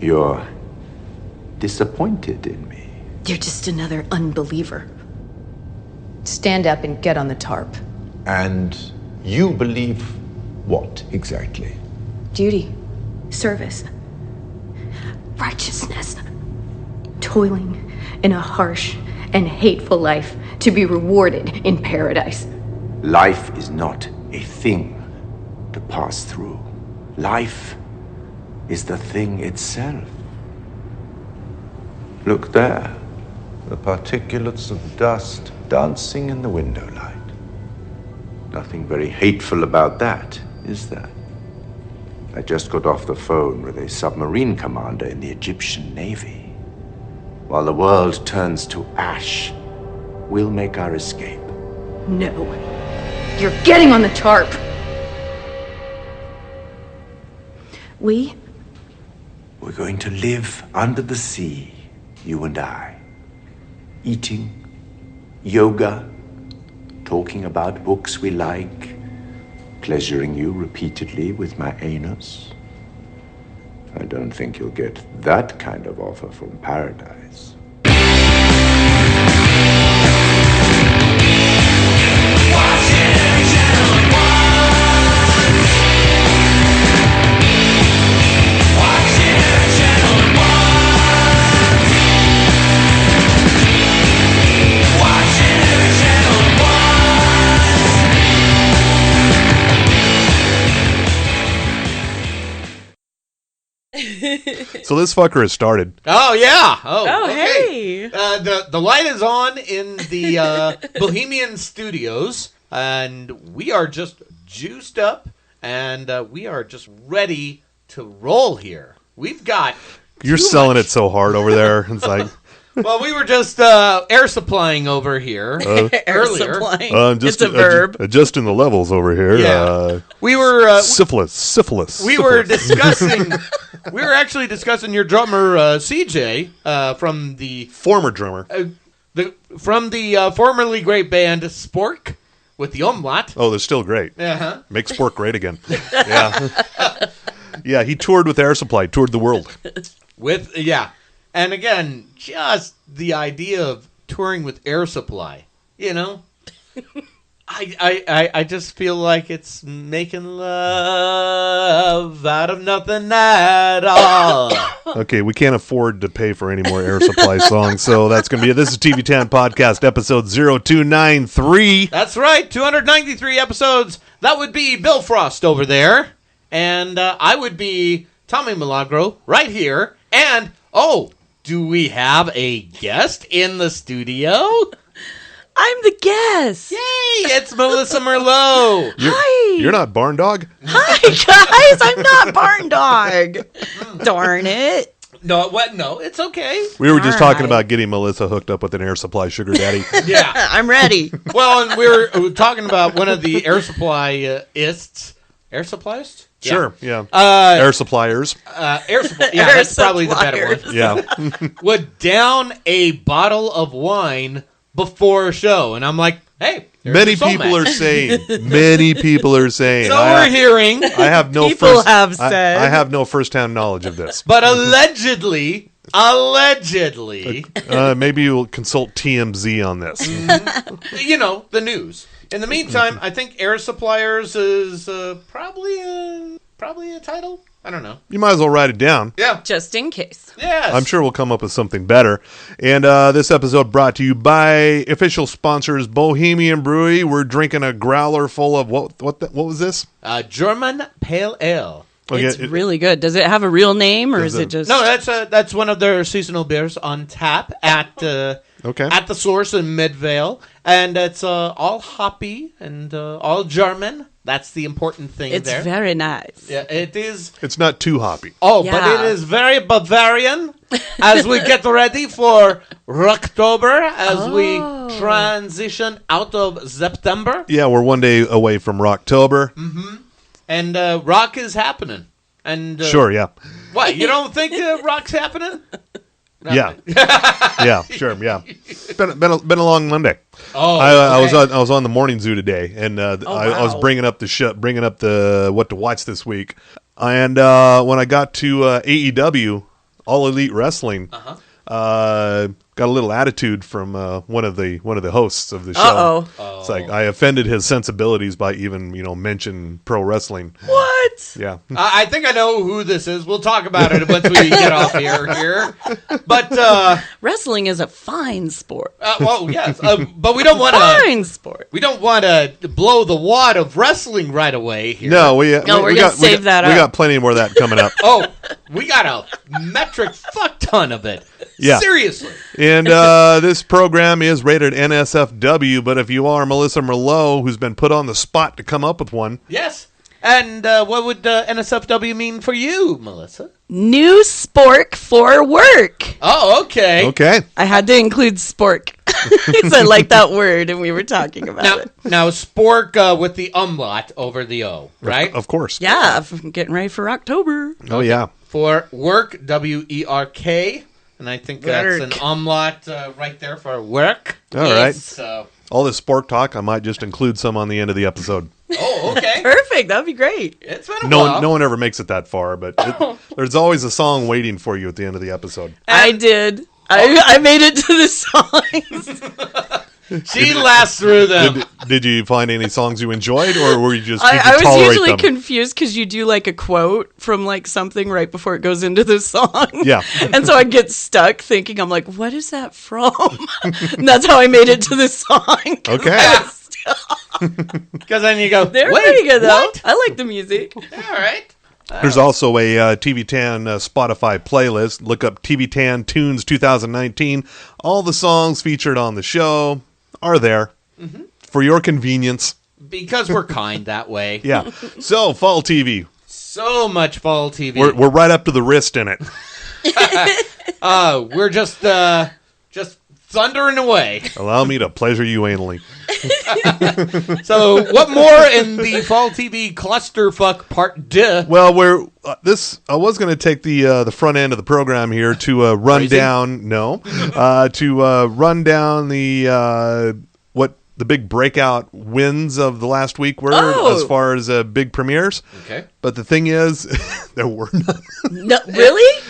You're disappointed in me. You're just another unbeliever. Stand up and get on the tarp. And you believe what exactly? Duty, service, righteousness, toiling in a harsh and hateful life to be rewarded in paradise. Life is not a thing to pass through. Life is the thing itself. Look there, the particulates of dust dancing in the window light. Nothing very hateful about that, is there? I just got off the phone with a submarine commander in the Egyptian Navy. While the world turns to ash, we'll make our escape. No. You're getting on the tarp. We're going to live under the sea, you and I. Eating, yoga, talking about books we like, pleasuring you repeatedly with my anus. I don't think you'll get that kind of offer from paradise. So this fucker has started. Oh, yeah. Oh, okay. hey. The light is on in the Bohemian Studios, and we are just juiced up, and we are just ready to roll here. We've got... You're selling it so hard over there. It's like... Well, we were just air supplying over here Air earlier. supplying. Just it's a verb. Adjusting the levels over here. Yeah. We were... syphilis. We were discussing... We were actually discussing your drummer, CJ, from the... Former drummer. From the formerly great band Spork, with the umlaut. Oh, they're still great. Uh-huh. Make Spork great again. Yeah. Yeah, he toured with Air Supply, toured the world. And again, just the idea of touring with Air Supply, you know? I just feel like it's making love out of nothing at all. Okay, we can't afford to pay for any more Air Supply songs, so that's going to be it. This is TV Town Podcast, episode 0293. That's right, 293 episodes. That would be Bill Frost over there, and I would be Tommy Milagro right here. And, do we have a guest in the studio? I'm the guest. Yay! It's Melissa Merlot. Hi. You're not Barn Dog? Hi, guys. I'm not Barn Dog. Darn it. No, what? No, it's okay. We were just All talking right. about getting Melissa hooked up with an Air Supply sugar daddy. Yeah. I'm ready. Well, and we were talking about one of the Air Supply-ists. Air Supplies? Sure, yeah. Air Suppliers. Air Supply. Yeah, Air that's probably the better Suppliers. one. Yeah. Would down a bottle of wine before a show. And I'm like, hey, Many people are saying. So we're hearing. I have no People have said. I have no first-hand knowledge of this. But allegedly, maybe you'll consult TMZ on this. you know, the news. In the meantime, I think Air Suppliers is probably a title. I don't know. You might as well write it down. Yeah. Just in case. Yes. I'm sure we'll come up with something better. And this episode brought to you by official sponsors Bohemian Brewery. We're drinking a growler full of what was this? German Pale Ale. Okay, It's really good. Does it have a real name, or is it just... No, that's one of their seasonal beers on tap at the Source in Midvale, and it's all hoppy and all German. That's the important thing. It's there. very nice. Yeah, it is. It's not too hoppy. Oh, Yeah. but it is very Bavarian as we get ready for Rocktober, as we transition out of September. Yeah, we're one day away from Rocktober. Mm-hmm. And rock is happening. And sure, yeah. What, you don't think rock's happening? No. Yeah. Yeah, sure, yeah. Been a long Monday. Oh, I okay. was on the morning zoo today, and I was bringing up the what to watch this week. And when I got to AEW, All Elite Wrestling. Got a little attitude from one of the hosts of the show. It's like I offended his sensibilities by even mention pro wrestling. What? Yeah. I think I know who this is. We'll talk about it once we get off here. But Wrestling is a fine sport. well, yes, but we don't want Fine sport. We don't want to blow the wad of wrestling right away here. No, we're gonna save that up. We got plenty more of that coming up. Oh, we got a metric fuck ton of it. Yeah. Seriously. And this program is rated NSFW, but if you are Melissa Merlot, who's been put on the spot to come up with one. Yes. And what would NSFW mean for you, Melissa? New spork for work. Oh, okay. Okay. I had to include spork because I like that word, and we were talking about it. Now, spork with the umlaut over the O, right? Of course. Yeah, I'm getting ready for October. Oh, yeah. For work, WERK. And I think that's Work. an umlaut right there for work. All right. So, All this spork talk, I might just include some on the end of the episode. oh, okay. Perfect. That would be great. It's been a No while. one, no one ever makes it that far, but there's always a song waiting for you at the end of the episode. I did. I made it to the songs. She lasts through them. Did you find any songs you enjoyed, or were you just I was tolerate usually them? confused because you do like a quote from like something right before it goes into the song. Yeah. And so I get stuck thinking, I'm like, what is that from? And that's how I made it to the song. Okay. Because then you go, They're wait, pretty good though. what? I like the music. All right. There's also a TV Tan Spotify playlist. Look up TV Tan Tunes 2019. All the songs featured on the show are there for your convenience. Because we're kind that way. Yeah. So, fall TV. So much fall TV. We're right up to the wrist in it. We're just thundering away. Allow me to pleasure you anally. So, what more in the fall TV clusterfuck part 2? Well, I was going to take the front end of the program here to run Crazy? down. No, to run down what the big breakout wins of the last week were as far as big premieres. Okay. But the thing is, there were none. No, really?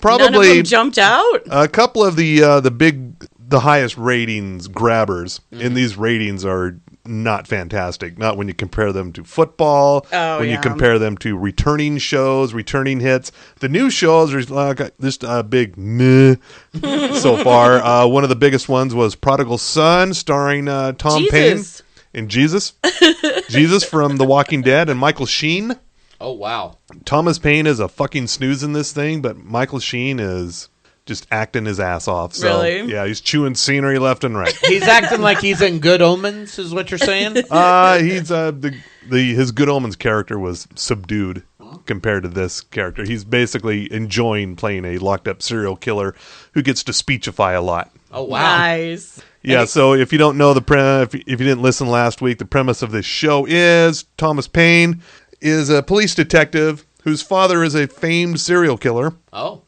Probably None of them jumped out? a couple of the highest ratings grabbers in these ratings are not fantastic. Not when you compare them to football. When you compare them to returning shows, returning hits. The new shows are just a big meh so far. One of the biggest ones was Prodigal Son, starring Tom Payne and Jesus. Jesus from The Walking Dead and Michael Sheen. Oh, wow. Thomas Paine is a fucking snooze in this thing, but Michael Sheen is just acting his ass off. So, Really? yeah, he's chewing scenery left and right. He's acting like he's in Good Omens, is what you're saying? He's his Good Omens character was subdued compared to this character. He's basically enjoying playing a locked up serial killer who gets to speechify a lot. Oh, wow. Nice. Yeah, so if you don't know if you didn't listen last week, the premise of this show is Thomas Paine is a police detective whose father is a famed serial killer. Oh.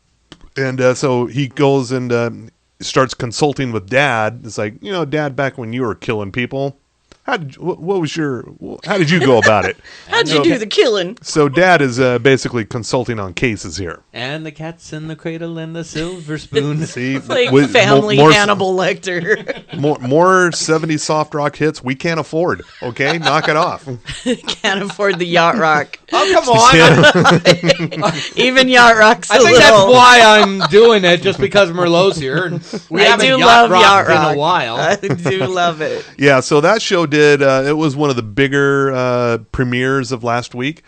And so he goes and starts consulting with Dad. It's like, Dad, back when you were killing people, how did you go about it? How'd you do the killing? So Dad is basically consulting on cases here. And the cat's in the cradle and the silver spoon. See, It's like with family more, Hannibal Lecter. more 70s soft rock hits we can't afford. Okay, knock it off. Can't afford the yacht rock. Oh, come on. Even yacht rock's I a think that's little. why I'm doing it, just because Merlot's here. And we I haven't do yacht love yacht rocked rock. in a while. I do love it. Yeah, so that show it was one of the bigger premieres of last week.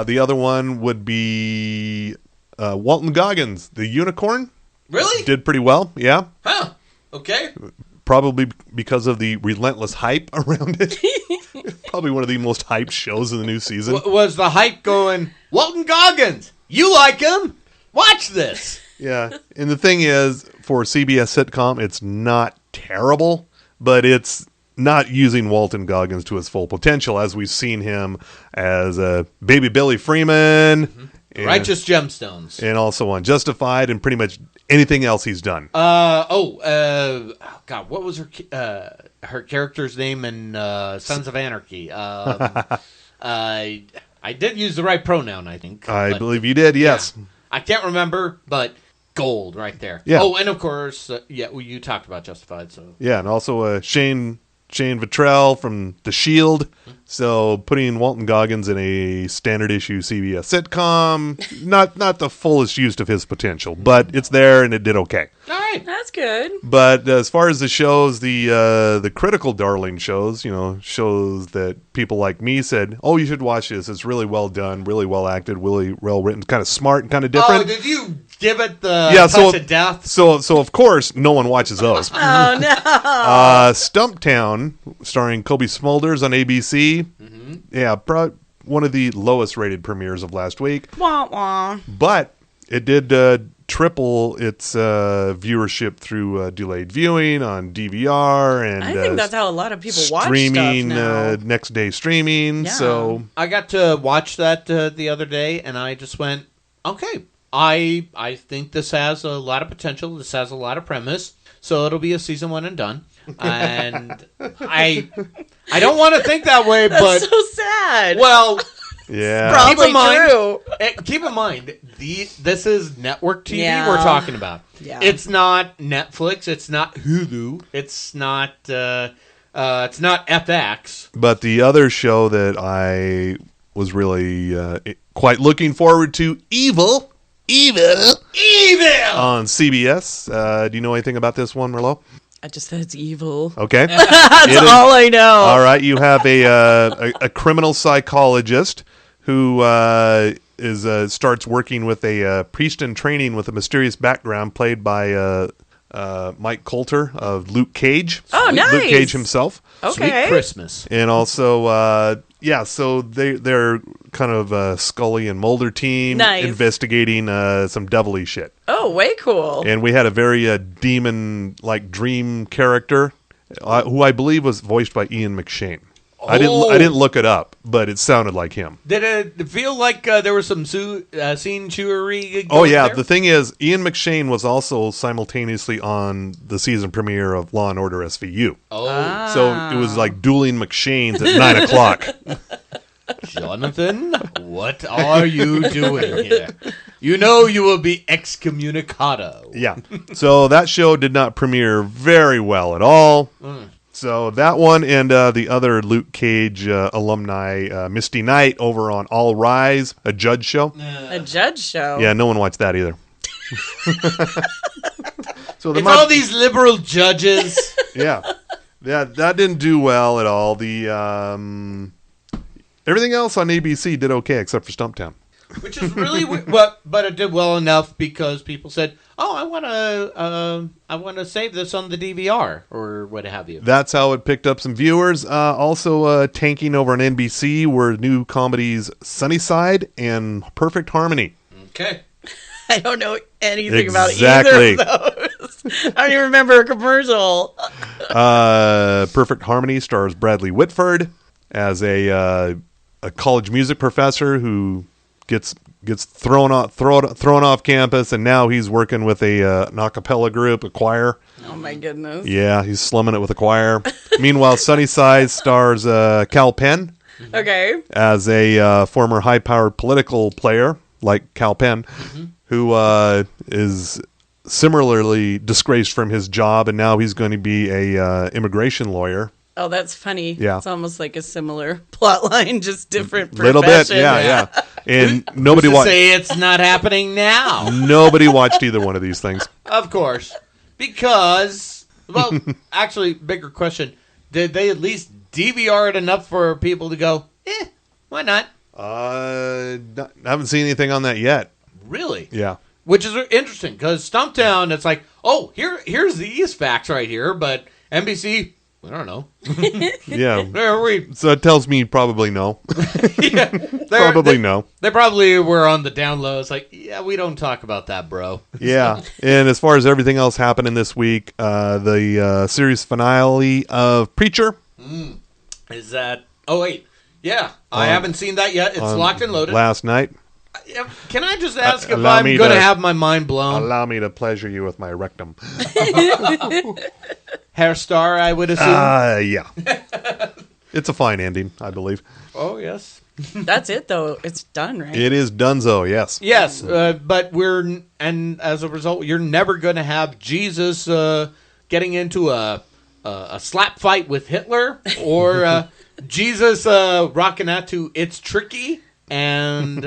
The other one would be Walton Goggins, the unicorn. Really? Did pretty well, yeah. Huh. Okay. Probably because of the relentless hype around it. Probably one of the most hyped shows of the new season. Was the hype going, Walton Goggins, you like him? Watch this. Yeah, and the thing is, for a CBS sitcom, it's not terrible, but it's not using Walton Goggins to his full potential, as we've seen him as Baby Billy Freeman. And, Righteous Gemstones. And also on Justified and pretty much anything else he's done. God, what was her character's name in Sons of Anarchy? I did use the right pronoun, I think. I believe you did, yes. Yeah. I can't remember, but gold right there. Yeah. Oh, and of course, you talked about Justified. So Yeah, and also Shane Vettrell from The Shield. So putting Walton Goggins in a standard issue CBS sitcom, not the fullest use of his potential, but it's there and it did okay. all right. That's good. But as far as the shows, the critical darling shows, shows that people like me said, "Oh, you should watch this. It's really well done, really well acted, really well written, kind of smart and kind of different." Oh, did you give it the touch of death? So of course no one watches those. Oh no. Stumptown, starring Kobe Smulders on ABC. Mm-hmm. Yeah, one of the lowest rated premieres of last week. Wah, wah. But it did triple its viewership through delayed viewing on DVR and I think that's how a lot of people watch streaming, stuff now. next day streaming. Yeah. So I got to watch that the other day, and I just went, okay, I think this has a lot of potential. This has a lot of premise, so it'll be a season 1 and done. And I don't want to think that way, That's but so sad. well, yeah, Probably keep in mind, true. keep in mind, this is network TV Yeah. we're talking about. Yeah. It's not Netflix. It's not Hulu. It's not FX. but the other show that I was really quite looking forward to, Evil on CBS. Do you know anything about this one, Merlot? I just said it's evil. Okay. That's all I know. All right, you have a criminal psychologist who starts working with a priest in training with a mysterious background, played by Mike Coulter of Luke Cage. Oh, nice. Luke Cage himself, Okay. Sweet Christmas. and also so they're kind of Scully and Mulder team Nice. investigating some devilly shit. Oh, way cool. And we had a very demon-like dream character, who I believe was voiced by Ian McShane. I didn't look it up, but it sounded like him. Did it feel like there was some scene chewery? Oh yeah, there? the thing is, Ian McShane was also simultaneously on the season premiere of Law and Order SVU. Oh, So it was like dueling McShanes at 9 o'clock. Jonathan, what are you doing here? You know you will be excommunicado. Yeah. So that show did not premiere very well at all. So that one and the other Luke Cage alumni, Misty Knight, over on All Rise, a judge show. A judge show. Yeah, no one watched that either. So It's all these liberal judges. yeah, that didn't do well at all. The everything else on ABC did okay except for Stumptown. Which is really but it did well enough because people said, "Oh, I want to save this on the DVR or what have you." That's how it picked up some viewers. Also tanking over on NBC were new comedies Sunnyside and Perfect Harmony. Okay. I don't know anything Exactly. about either of those. I don't even remember a commercial. Perfect Harmony stars Bradley Whitford as a college music professor who gets thrown off campus, and now he's working with an a cappella group, a choir. Oh my goodness. Yeah, he's slumming it with a choir. Meanwhile, Sunnyside stars Cal Penn Okay. as a former high-powered political player like Cal Penn, who is similarly disgraced from his job, and now he's going to be a immigration lawyer. Oh, that's funny. Yeah. It's almost like a similar plot line, just different profession. Little bit, yeah. And nobody To watched. say it's not happening now. Nobody watched either one of these things. Of course. Because, well, actually, bigger question. Did they at least DVR it enough for people to go, why not? I haven't seen anything on that yet. Really? Yeah. Which is interesting, because Stumptown, it's like, oh, here's these facts right here, but NBC, I don't know. Yeah. Where are we? So it tells me probably no. Yeah, Probably no. They probably were on the down low. It's like, yeah, we don't talk about that, bro. Yeah. And as far as everything else happening this week, the series finale of Preacher. Is that... Oh, wait. Yeah, I haven't seen that yet. It's locked and loaded. Last night. Can I just ask if allow I'm me going to to- have my mind blown? Allow me to pleasure you with my rectum. Hair star, I would assume. Yeah. It's a fine ending, I believe. Oh, yes. That's it, though. It's done, right? It is donezo, yes. Yes, but and as a result, you're never going to have Jesus getting into a slap fight with Hitler, or Jesus rocking out to "It's Tricky," and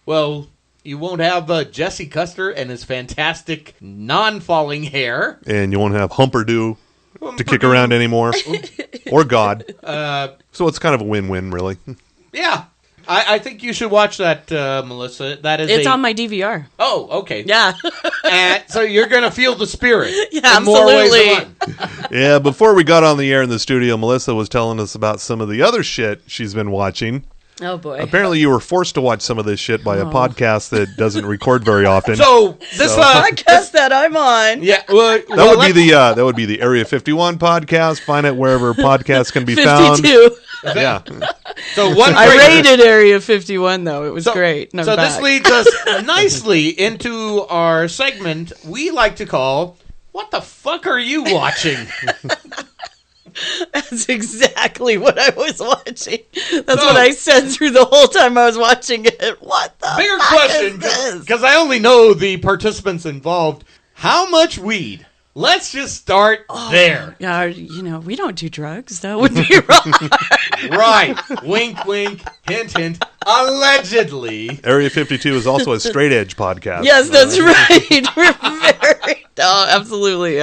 well, you won't have Jesse Custer and his fantastic non-falling hair, And you won't have Humperdoo to kick around anymore, or God. So it's kind of a win-win, really. Yeah. I think you should watch that, Melissa. It's on my DVR. Oh, okay. Yeah. And so you're going to feel the spirit. Yeah, in more ways than absolutely. one. Yeah, before we got on the air in the studio, Melissa was telling us about some of the other shit she's been watching. Oh, boy. Apparently you were forced to watch some of this shit by a podcast that doesn't record very often. So this Podcast that I'm on. yeah, well, that would be the Area 51 podcast. Find it wherever podcasts can be found. 52. Yeah. So one I great- rated Area 51, though. It was great. No, so back. this leads us nicely into our segment we like to call "What the fuck are you watching?" That's exactly what I was watching. That's what I said through the whole time I was watching it. What the Bigger fuck question, is this? because I only know the participants involved. How much weed? Let's just start there. Yeah, we don't do drugs. That would be wrong. Right. Wink, wink, hint, hint. Allegedly. Area 52 is also a straight edge podcast. Yes, that's right. We're very... Oh, absolutely.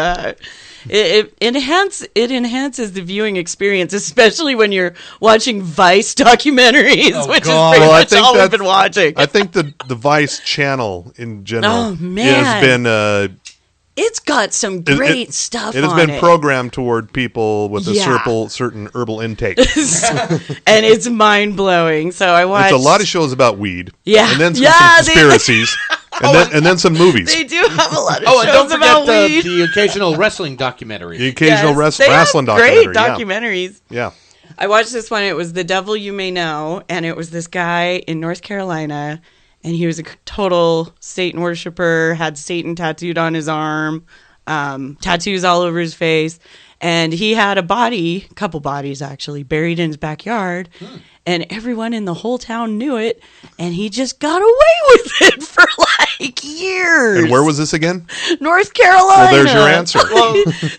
It enhances the viewing experience, especially when you're watching Vice documentaries, which God. is pretty Well, I much think all we've that's- been watching. I think the Vice channel in general Oh, man. has been It's got some great stuff it has on been it. programmed toward people with a Yeah. certain herbal intake. And it's mind-blowing. So I watched... It's a lot of shows about weed. Yeah. And then some Yeah, conspiracies. and then some movies. They do have a lot of Oh, and shows don't about forget weed. the occasional wrestling documentary. The occasional Yes, they have wrestling documentary. great documentaries. Yeah. I watched this one. It was The Devil You May Know, and it was this guy in North Carolina, and he was a total Satan worshiper, had Satan tattooed on his arm, tattoos all over his face, and he had a couple bodies actually, buried in his backyard, and everyone in the whole town knew it, and he just got away with it for like years. And where was this again? North Carolina. Well, there's your answer.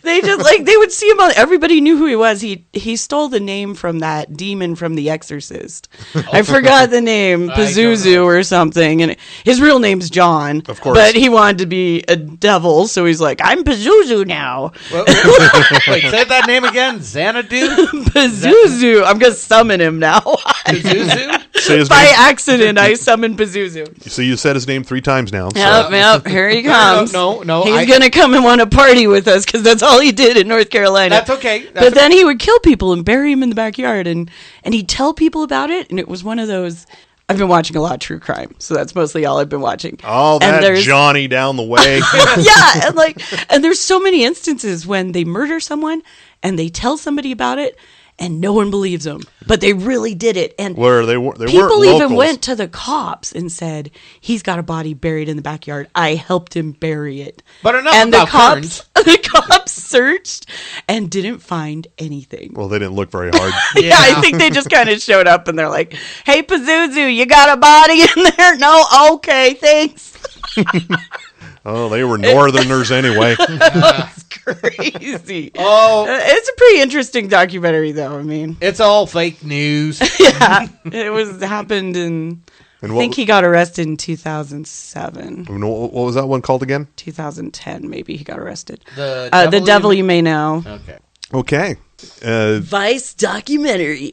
They just they would see him on. Everybody knew who he was. He stole the name from that demon from The Exorcist. I forgot the name, Pazuzu or something. And his real name's John, Of course. but he wanted to be a devil, so he's like, I'm Pazuzu now. Wait, say that name again. Xanadu? Pazuzu. I'm gonna summon him now. Pazuzu? Say his By name. accident, I summoned Pazuzu. So you said his name 3 times now. So. Yep, here he comes. No. He's gonna come and want to party with us because that's all he did in North Carolina. That's okay. But then he would kill people and bury him in the backyard, and he'd tell people about it. And it was one of those. I've been watching a lot of true crime, so that's mostly all I've been watching. Oh, And that there's- Johnny down the way. Yeah, and there's so many instances when they murder someone and they tell somebody about it, and no one believes them, but they really did it. And Where they weren't people even locals. went to the cops and said, he's got a body buried in the backyard. I helped him bury it. But enough and about the cops, Kearns. the cops searched and didn't find anything. Well, they didn't look very hard. Yeah, I think they just kind of showed up and they're like, hey, Pazuzu, you got a body in there? No? Okay, thanks. Oh, they were Northerners anyway. That's crazy. Oh, It's a pretty interesting documentary, though. I mean, it's all fake news. yeah, it happened in. And I think he got arrested in 2007, what was that one called again? 2010, maybe he got arrested. The Devil You May Know. Okay. Okay. Vice documentary.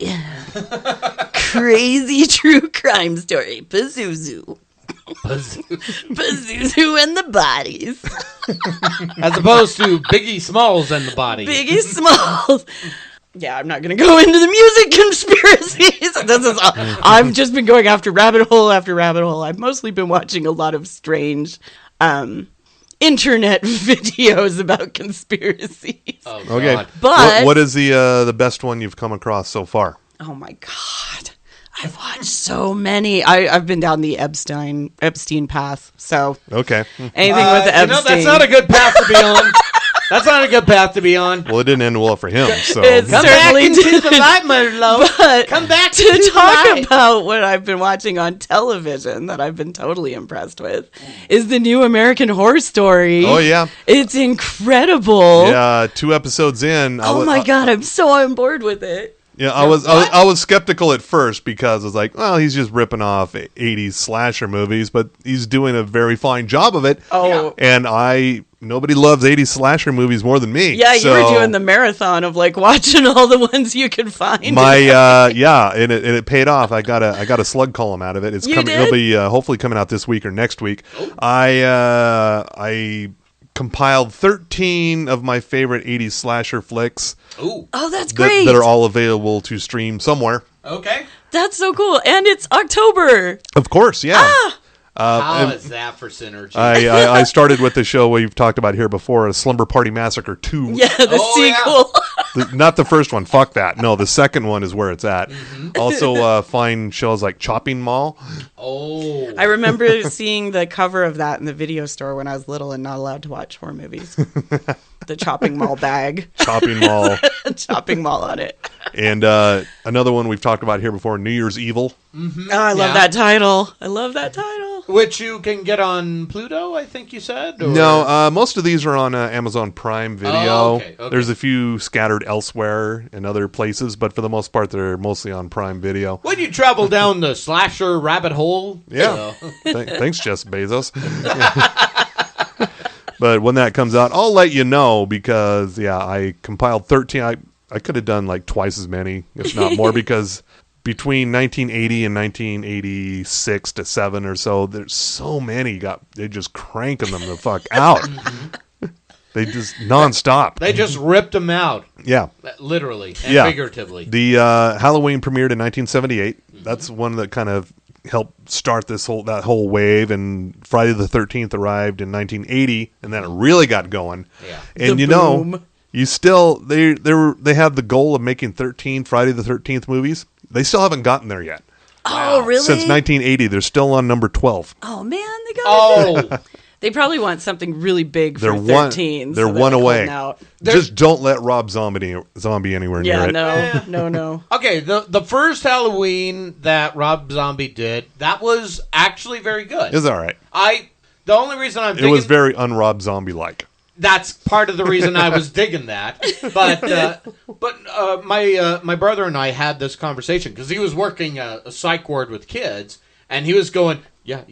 Crazy true crime story. Pazuzu. Pazuzu and the bodies. As opposed to Biggie Smalls and the body. Biggie Smalls. Yeah, I'm not going to go into the music conspiracies. I've just been going after rabbit hole after rabbit hole. I've mostly been watching a lot of strange internet videos about conspiracies. Oh, Okay. God. But what is the best one you've come across so far? oh my god, I've watched so many. I've been down the Epstein path. So Okay. anything with Epstein. That's not a good path to be on. That's not a good path to be on. Well, it didn't end well for him. So It's Come certainly back into didn't. the light, Merlot. But Come back to into the talk light. about what I've been watching on television that I've been totally impressed with is the new American Horror Story. Oh, yeah. It's incredible. yeah, 2 episodes in. Oh my God, I'm so on board with it. Yeah, I was skeptical at first because I was like, well, he's just ripping off 80s slasher movies, but he's doing a very fine job of it. Oh. And nobody loves 80s slasher movies more than me. Yeah, you so were doing the marathon of like watching all the ones you could find. and it paid off. I got a slug column out of it. You did? It'll be hopefully coming out this week or next week. Oh. I compiled 13 of my favorite 80s slasher flicks. Ooh. Oh, that's great. That are all available to stream somewhere. Okay. That's so cool. And it's October. Of course, yeah. How is that for synergy? I started with the show we've talked about here before, a Slumber Party Massacre 2. Yeah, the sequel. Not the first one. Fuck that. No, the second one is where it's at. Also, find shows like Chopping Mall. Oh. I remember seeing the cover of that in the video store when I was little and not allowed to watch horror movies. The Chopping Mall bag. Chopping Mall. Chopping Mall on it. And another one we've talked about here before, New Year's Evil. Oh, I love that title. I love that title. Which you can get on Pluto, I think you said? Or? No, most of these are on Amazon Prime Video. Oh, okay. There's a few scattered elsewhere in other places, but for the most part, they're mostly on Prime Video. When you travel down the slasher rabbit hole. Yeah. Thanks, Jeff Bezos. But when that comes out, I'll let you know because, I compiled 13. I could have done like twice as many, if not more, because between 1980 and 1986 to 7 or so, there's so many. They're just cranking them the fuck out. They just nonstop. They just ripped them out. Yeah. Literally and figuratively. The Halloween premiered in 1978. That's one that kind of helped start that whole wave, and Friday the 13th arrived in 1980, and then it really got going. Yeah. And you still they have the goal of making 13 Friday the 13th movies. They still haven't gotten there yet. Oh, really? Since 1980, they're still on number 12. Oh, man, they got it. They probably want something really big for 13. They're one away. Just don't let Rob Zombie anywhere near it. No. Okay, the first Halloween that Rob Zombie did, that was actually very good. It was all right. The only reason I'm It was very un-Rob Zombie-like. That's part of the reason I was digging that. But my brother and I had this conversation because he was working a psych ward with kids, and he was going, yeah,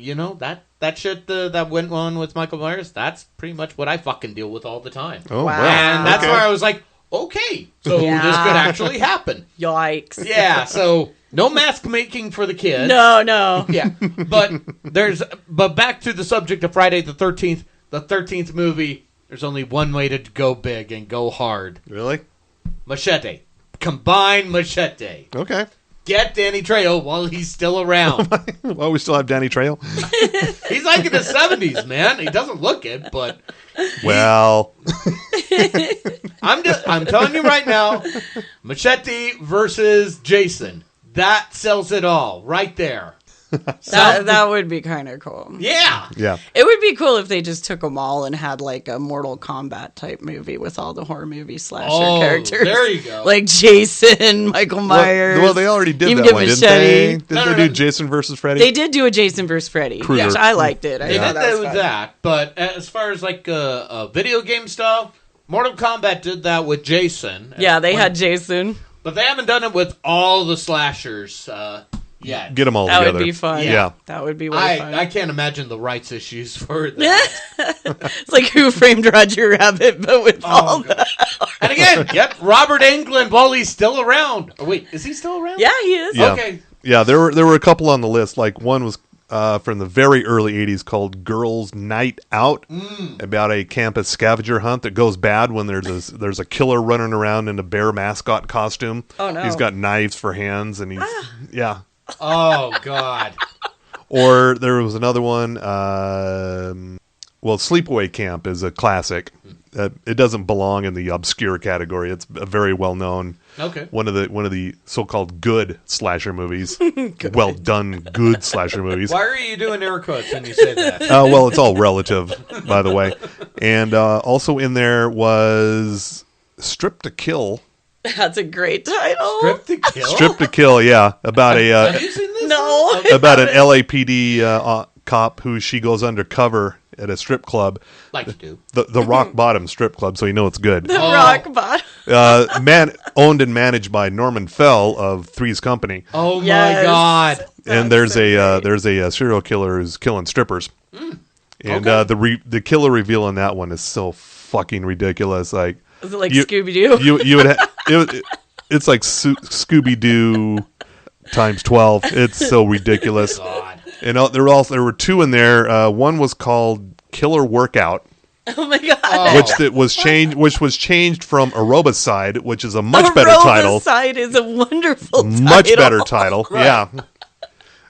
that shit that went on with Michael Myers, that's pretty much what I fucking deal with all the time. Oh, wow. And that's where I was like, okay, so this could actually happen. Yikes. Yeah, so no mask making for the kids. No. Yeah, but back to the subject of Friday the 13th. The 13th movie, there's only one way to go big and go hard. Really? Machete. Combine Machete. Okay. Get Danny Trejo while he's still around. Well, we still have Danny Trejo. He's like in his 70s, man. He doesn't look it, but... Well... I'm telling you right now, Machete versus Jason. That sells it all right there. That would be kind of cool. Yeah. It would be cool if they just took them all and had like a Mortal Kombat type movie with all the horror movie slasher characters. There you go. Like Jason, Michael Myers. Well, they already did even that one, didn't they? Machete. Didn't they do Jason versus Freddy? They did do a Jason versus Freddy, Krueger. which I liked it. They did that with that, but as far as like video game stuff, Mortal Kombat did that with Jason. Yeah, they had Jason. But they haven't done it with all the slashers yet. Get them all That together. would be fun. Yeah. That would be way fun. I can't imagine the rights issues for that. It's like Who Framed Roger Rabbit, but with all that. And again, get Robert Englund while he's still around. Oh, wait, is he still around? Yeah, he is. Yeah. Okay. Yeah, there were a couple on the list. Like one was from the very early 80s called Girls Night Out, about a campus scavenger hunt that goes bad when there's a killer running around in a bear mascot costume. Oh, no. He's got knives for hands, and yeah. Oh, God. Or there was another one, Sleepaway Camp is a classic. it doesn't belong in the obscure category. It's a very well known. Okay. One of the so-called good slasher movies. Well done good slasher movies. Why are you doing air quotes when you say that? Well, it's all relative, by the way. And also in there was Strip to Kill. That's a great title. Strip to Kill? Strip to Kill, yeah. About Have you seen this? No. about an LAPD cop who she goes undercover at a strip club. Like you do. The rock bottom strip club, so you know it's good. The rock bottom. Owned and managed by Norman Fell of Three's Company. Oh Yes. my God. And there's a serial killer who's killing strippers. And Okay. the killer reveal in that one is so fucking ridiculous. Like, Is it like Scooby-Doo? you would it's like Scooby Doo times 12. It's so ridiculous. God. And there were two in there. One was called Killer Workout, Oh my God. Oh. which was changed from Aerobicide, which is a much better title. Aerobicide is a wonderful title. Much better title. Yeah.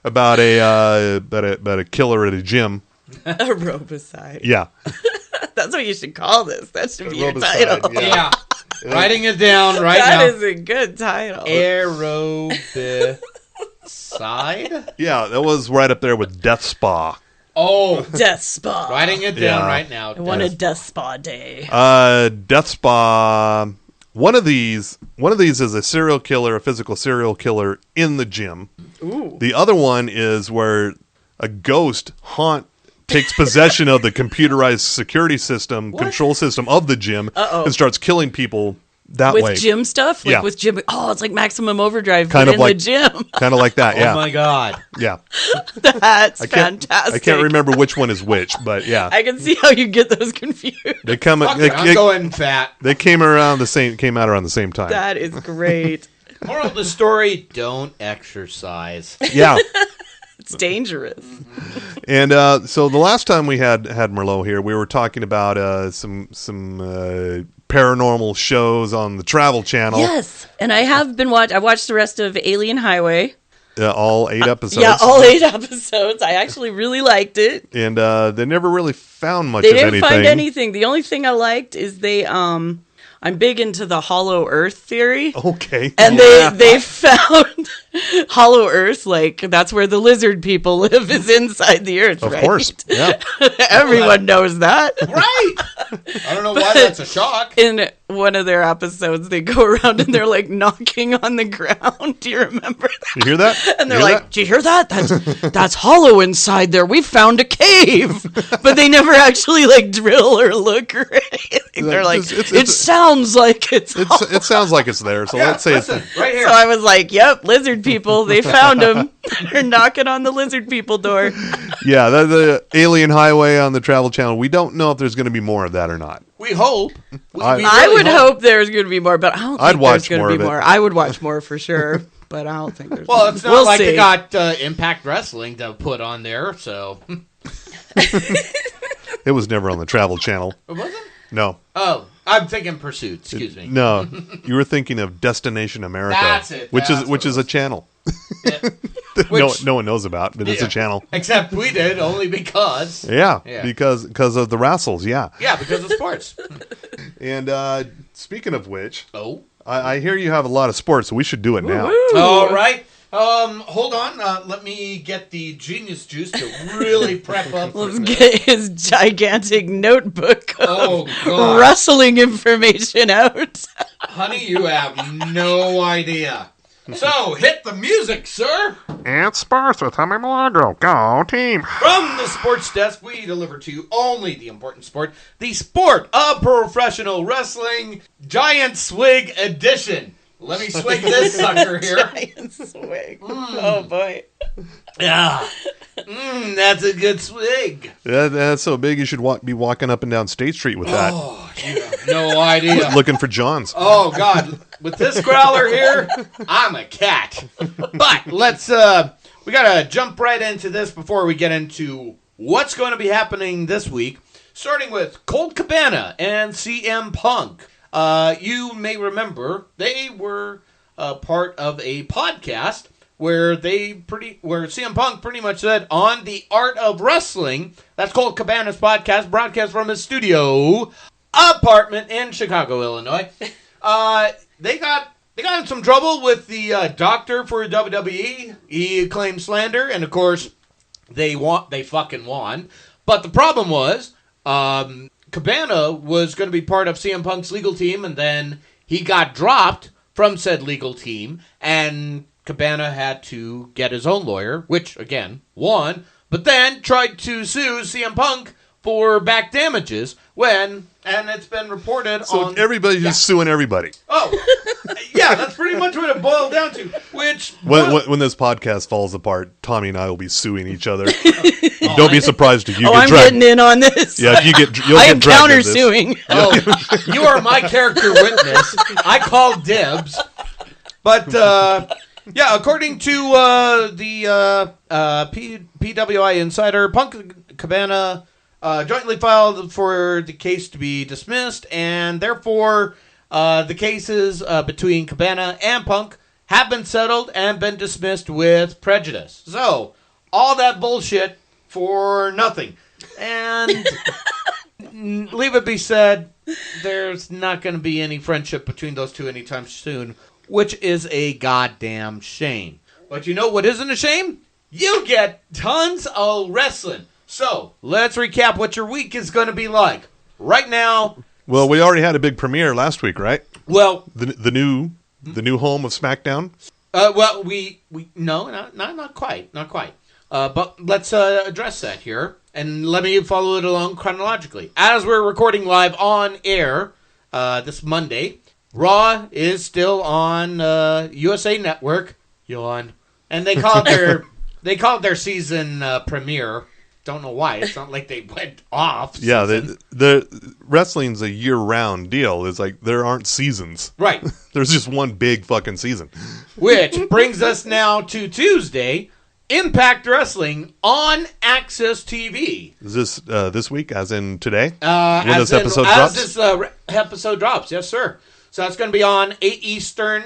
About a killer at a gym. Aerobicide. Yeah. That's what you should call this. That should be your Aerobicide, title. Yeah. Writing it down right That now. is a good title. Aerobicide? Yeah, that was right up there with Death Spa. Oh. Death Spa. Writing it down Yeah. right now. I want a Death Spa day. Death Spa. One of these is a serial killer, a physical serial killer in the gym. Ooh. The other one is where a ghost takes possession of the computerized security system, control system of the gym, and starts killing people that With way. gym stuff? Like Yeah. with gym. Oh, it's like Maximum Overdrive Kind but of in like- the gym. Kind of like that, Oh yeah. my God. Yeah. That's I can't fantastic. remember which one is which, but yeah. I can see how you get those confused. They come Fuck it, I'm going fat. they came out around the same time. That is great. Moral of the story, don't exercise. Yeah. It's dangerous. And so the last time we had Merlot here, we were talking about some paranormal shows on the Travel Channel. Yes. And I have been I watched the rest of Alien Highway. All 8 episodes. Yeah, all 8 episodes. I actually really liked it. And they never really found much They of didn't anything. find anything. The only thing I liked is they I'm big into the hollow earth theory. Okay. And they found hollow earth, like that's where the lizard people live, is inside the earth, Of right? course. Yeah. Everyone knows that. Right. I don't know why that's a shock. In one of their episodes, they go around and they're like knocking on the ground. Do you remember that? You hear that? And they're You hear like, that? "Do you hear that? That's hollow inside there. We found a cave." But they never actually like drill or look or anything. They're like, "It sounds like it's hollow." it sounds like it's there. So let's say Listen, right here. So I was like, "Yep, lizard people. They found them. They're knocking on the lizard people door." yeah, the Alien Highway on the Travel Channel. We don't know if there's going to be more of that or not. We hope. We I really I would hope there's going to be more, but I don't I'd think watch there's going more to of be it. more. I would watch more for sure, but I don't think there's. Well, it's not We'll like see. they got Impact Wrestling to put on there, so. It was never on the Travel Channel. It wasn't? No. Oh, I'm thinking Pursuit. Excuse me. No. You were thinking of Destination America. That's it. Which That's is what it a was. channel. Yeah. no Which- one knows about, but it's Yeah. a channel. Except we did, only because. Yeah, Yeah. because of the wrestles, yeah. Yeah, because of sports. And speaking of which, Oh. I hear you have a lot of sports, so we should do it now. All right. Hold on. Let me get the genius juice to really prep up. For Let's this. get his gigantic notebook of Oh, God. wrestling information out. Honey, you have no idea. So, hit the music, sir. And sports with Tommy Milagro. Go team. From the sports desk, we deliver to you only the important sport, the sport of professional wrestling, Giant Swig Edition. Let me swig this sucker here. Giant swig. Oh boy. Yeah. That's a good swig. That's so big you should be walking up and down State Street with that. Oh, you have no idea. Looking for John's. Oh, God. With this growler here, I'm a cat. But let's, we got to jump right into this before we get into what's going to be happening this week, starting with Colt Cabana and CM Punk. You may remember they were part of a podcast where CM Punk pretty much said on the art of wrestling. That's Colt Cabana's podcast, broadcast from his studio. apartment in Chicago, Illinois. They got in some trouble with the doctor for WWE. He claimed slander, and of course, they fucking won. But the problem was, Cabana was going to be part of CM Punk's legal team, and then he got dropped from said legal team, and Cabana had to get his own lawyer, which, again, won, but then tried to sue CM Punk for back damages and it's been reported so everybody's just suing everybody. Oh, yeah, that's pretty much what it boiled down to. Which when this podcast falls apart, Tommy and I will be suing each other. Don't be surprised if you get I'm dragged. getting in on this. Yeah, if you get, I am countersuing. Oh, you are my character witness. I call dibs. But yeah, according to the PWI Insider, Punk Cabana jointly filed for the case to be dismissed, and therefore the cases between Cabana and Punk have been settled and been dismissed with prejudice. So, all that bullshit for nothing. And leave it be said, there's not going to be any friendship between those two anytime soon, which is a goddamn shame. But you know what isn't a shame? You get tons of wrestling. So, let's recap what your week is going to be like. Right now... Well, we already had a big premiere last week, right? Well... The new home of SmackDown? Well, no, not quite. Not quite. But let's address that here. And let me follow it along chronologically. As we're recording live on air this Monday, Raw is still on USA Network. Yawn. And they call it their season premiere. Don't know why. It's not like they went off. Yeah, the wrestling's a year-round deal. It's like there aren't seasons. Right. There's just one big fucking season. Which brings us now to Tuesday, Impact Wrestling on Access TV. Is this week, as in today? When this episode drops? As this episode drops, yes, sir. So that's going to be on 8 Eastern.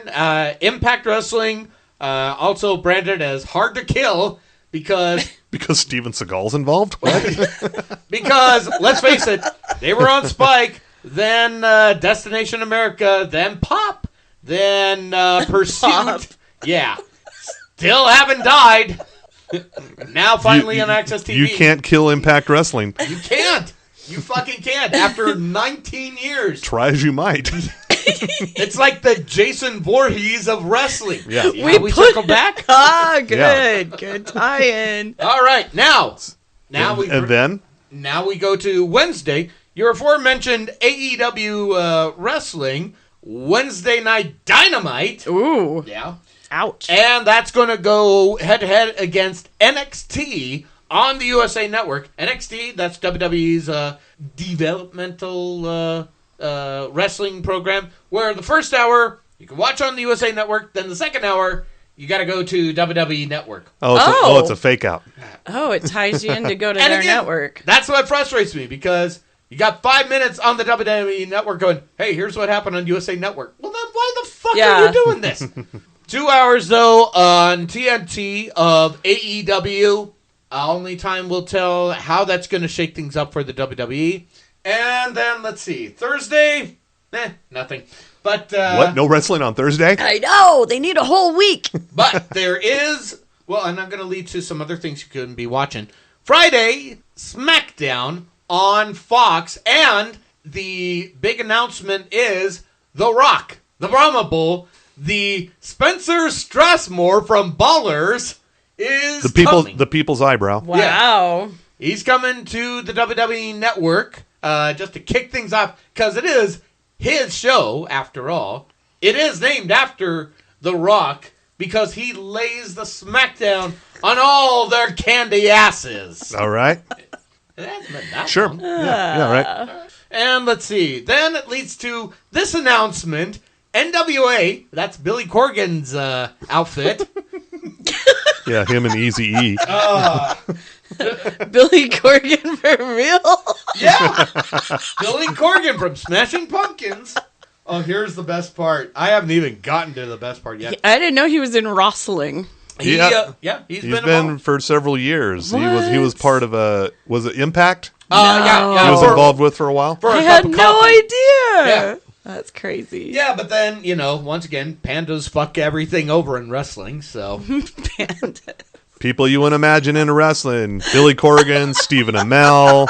Impact Wrestling, also branded as Hard to Kill, because Steven Seagal's involved? What? Because, let's face it, they were on Spike, then Destination America, then Pop, then Pursuit. Pop. Yeah. Still haven't died. Now finally on Access TV. You can't kill Impact Wrestling. You can't. You fucking can't. After 19 years. Try as you might. It's like the Jason Voorhees of wrestling. Yeah. We circle back? Good. Yeah. Good tie-in. All right. Now we go to Wednesday. Your aforementioned AEW Wrestling Wednesday Night Dynamite. Ooh. Yeah. Ouch. And that's going to go head-to-head against NXT on the USA Network. NXT, that's WWE's developmental wrestling program, where the first hour you can watch on the USA Network, then the second hour you got to go to WWE Network. It's a fake out. Oh, it ties you in to go to their network. That's what frustrates me, because you got 5 minutes on the WWE Network going, hey, here's what happened on USA Network. Well, then why the fuck are you doing this? 2 hours, though, on TNT of AEW. Only time will tell how that's going to shake things up for the WWE. And then, let's see, Thursday, nothing. But what? No wrestling on Thursday? I know! They need a whole week! But there is, well, and I'm going to lead to some other things you couldn't be watching. Friday, SmackDown on Fox, and the big announcement is The Rock, the Brahma Bull, the Spencer Strassmore from Ballers is coming. The people's eyebrow. Wow. Yeah. He's coming to the WWE Network just to kick things off, because it is his show, after all. It is named after The Rock, because he lays the smackdown on all their candy asses. All right. It hasn't been that sure. long. Yeah, right. And let's see. Then it leads to this announcement. NWA, that's Billy Corgan's outfit. Yeah, him and Eazy-E. Billy Corgan for real? Yeah. Billy Corgan from Smashing Pumpkins. Oh, here's the best part. I haven't even gotten to the best part yet. I didn't know he was in wrestling. He's been for several years. What? He was part of was it Impact? Yeah. He was involved with for a while. I had no idea. Yeah. That's crazy. Yeah, but then, once again, pandas fuck everything over in wrestling, so. Pandas. People you wouldn't imagine in wrestling. Billy Corgan, Stephen Amell.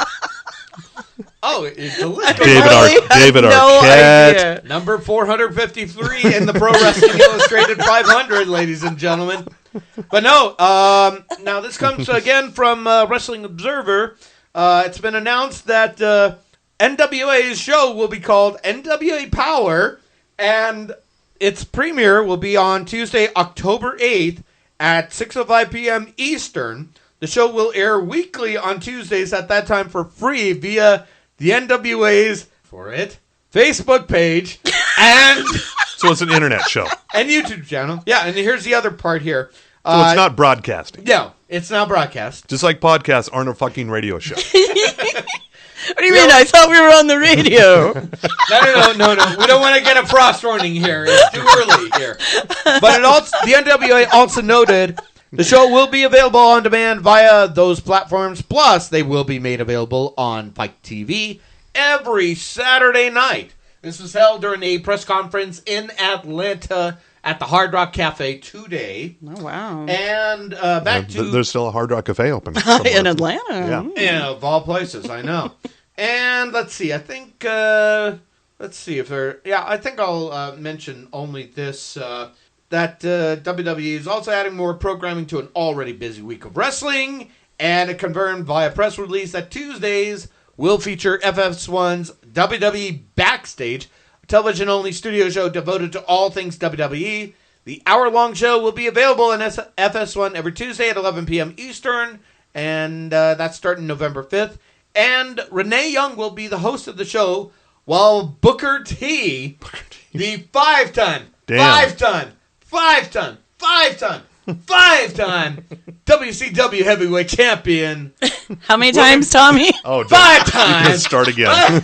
Oh, it's the list. David Arquette. Idea. Number 453 in the Pro Wrestling Illustrated 500, ladies and gentlemen. But no, now this comes again from Wrestling Observer. It's been announced that NWA's show will be called NWA Power, and its premiere will be on Tuesday, October 8th at 6:05 p.m. Eastern. The show will air weekly on Tuesdays at that time for free via the NWA's Facebook page and So it's an internet show. and YouTube channel. Yeah, and here's the other part here. So it's not broadcasting. No, it's not broadcast. Just like podcasts aren't a fucking radio show. What do you mean? I thought we were on the radio. No. We don't want to get a frost warning here. It's too early here. But the NWA also noted the show will be available on demand via those platforms. Plus, they will be made available on Pike TV every Saturday night. This was held during a press conference in Atlanta at the Hard Rock Cafe today. Oh, wow. And back to... There's still a Hard Rock Cafe open. In Atlanta. Yeah. Of all places, I know. And let's see. I think... let's see if there... Yeah, I think I'll mention only this... that WWE is also adding more programming to an already busy week of wrestling, and it confirmed via press release that Tuesdays will feature FS1's WWE Backstage, a television-only studio show devoted to all things WWE. The hour-long show will be available on FS1 every Tuesday at 11 p.m. Eastern, and that's starting November 5th. And Renee Young will be the host of the show, while Booker T, the five-time WCW heavyweight champion. How many times, Tommy? Oh, 5 times. Start again.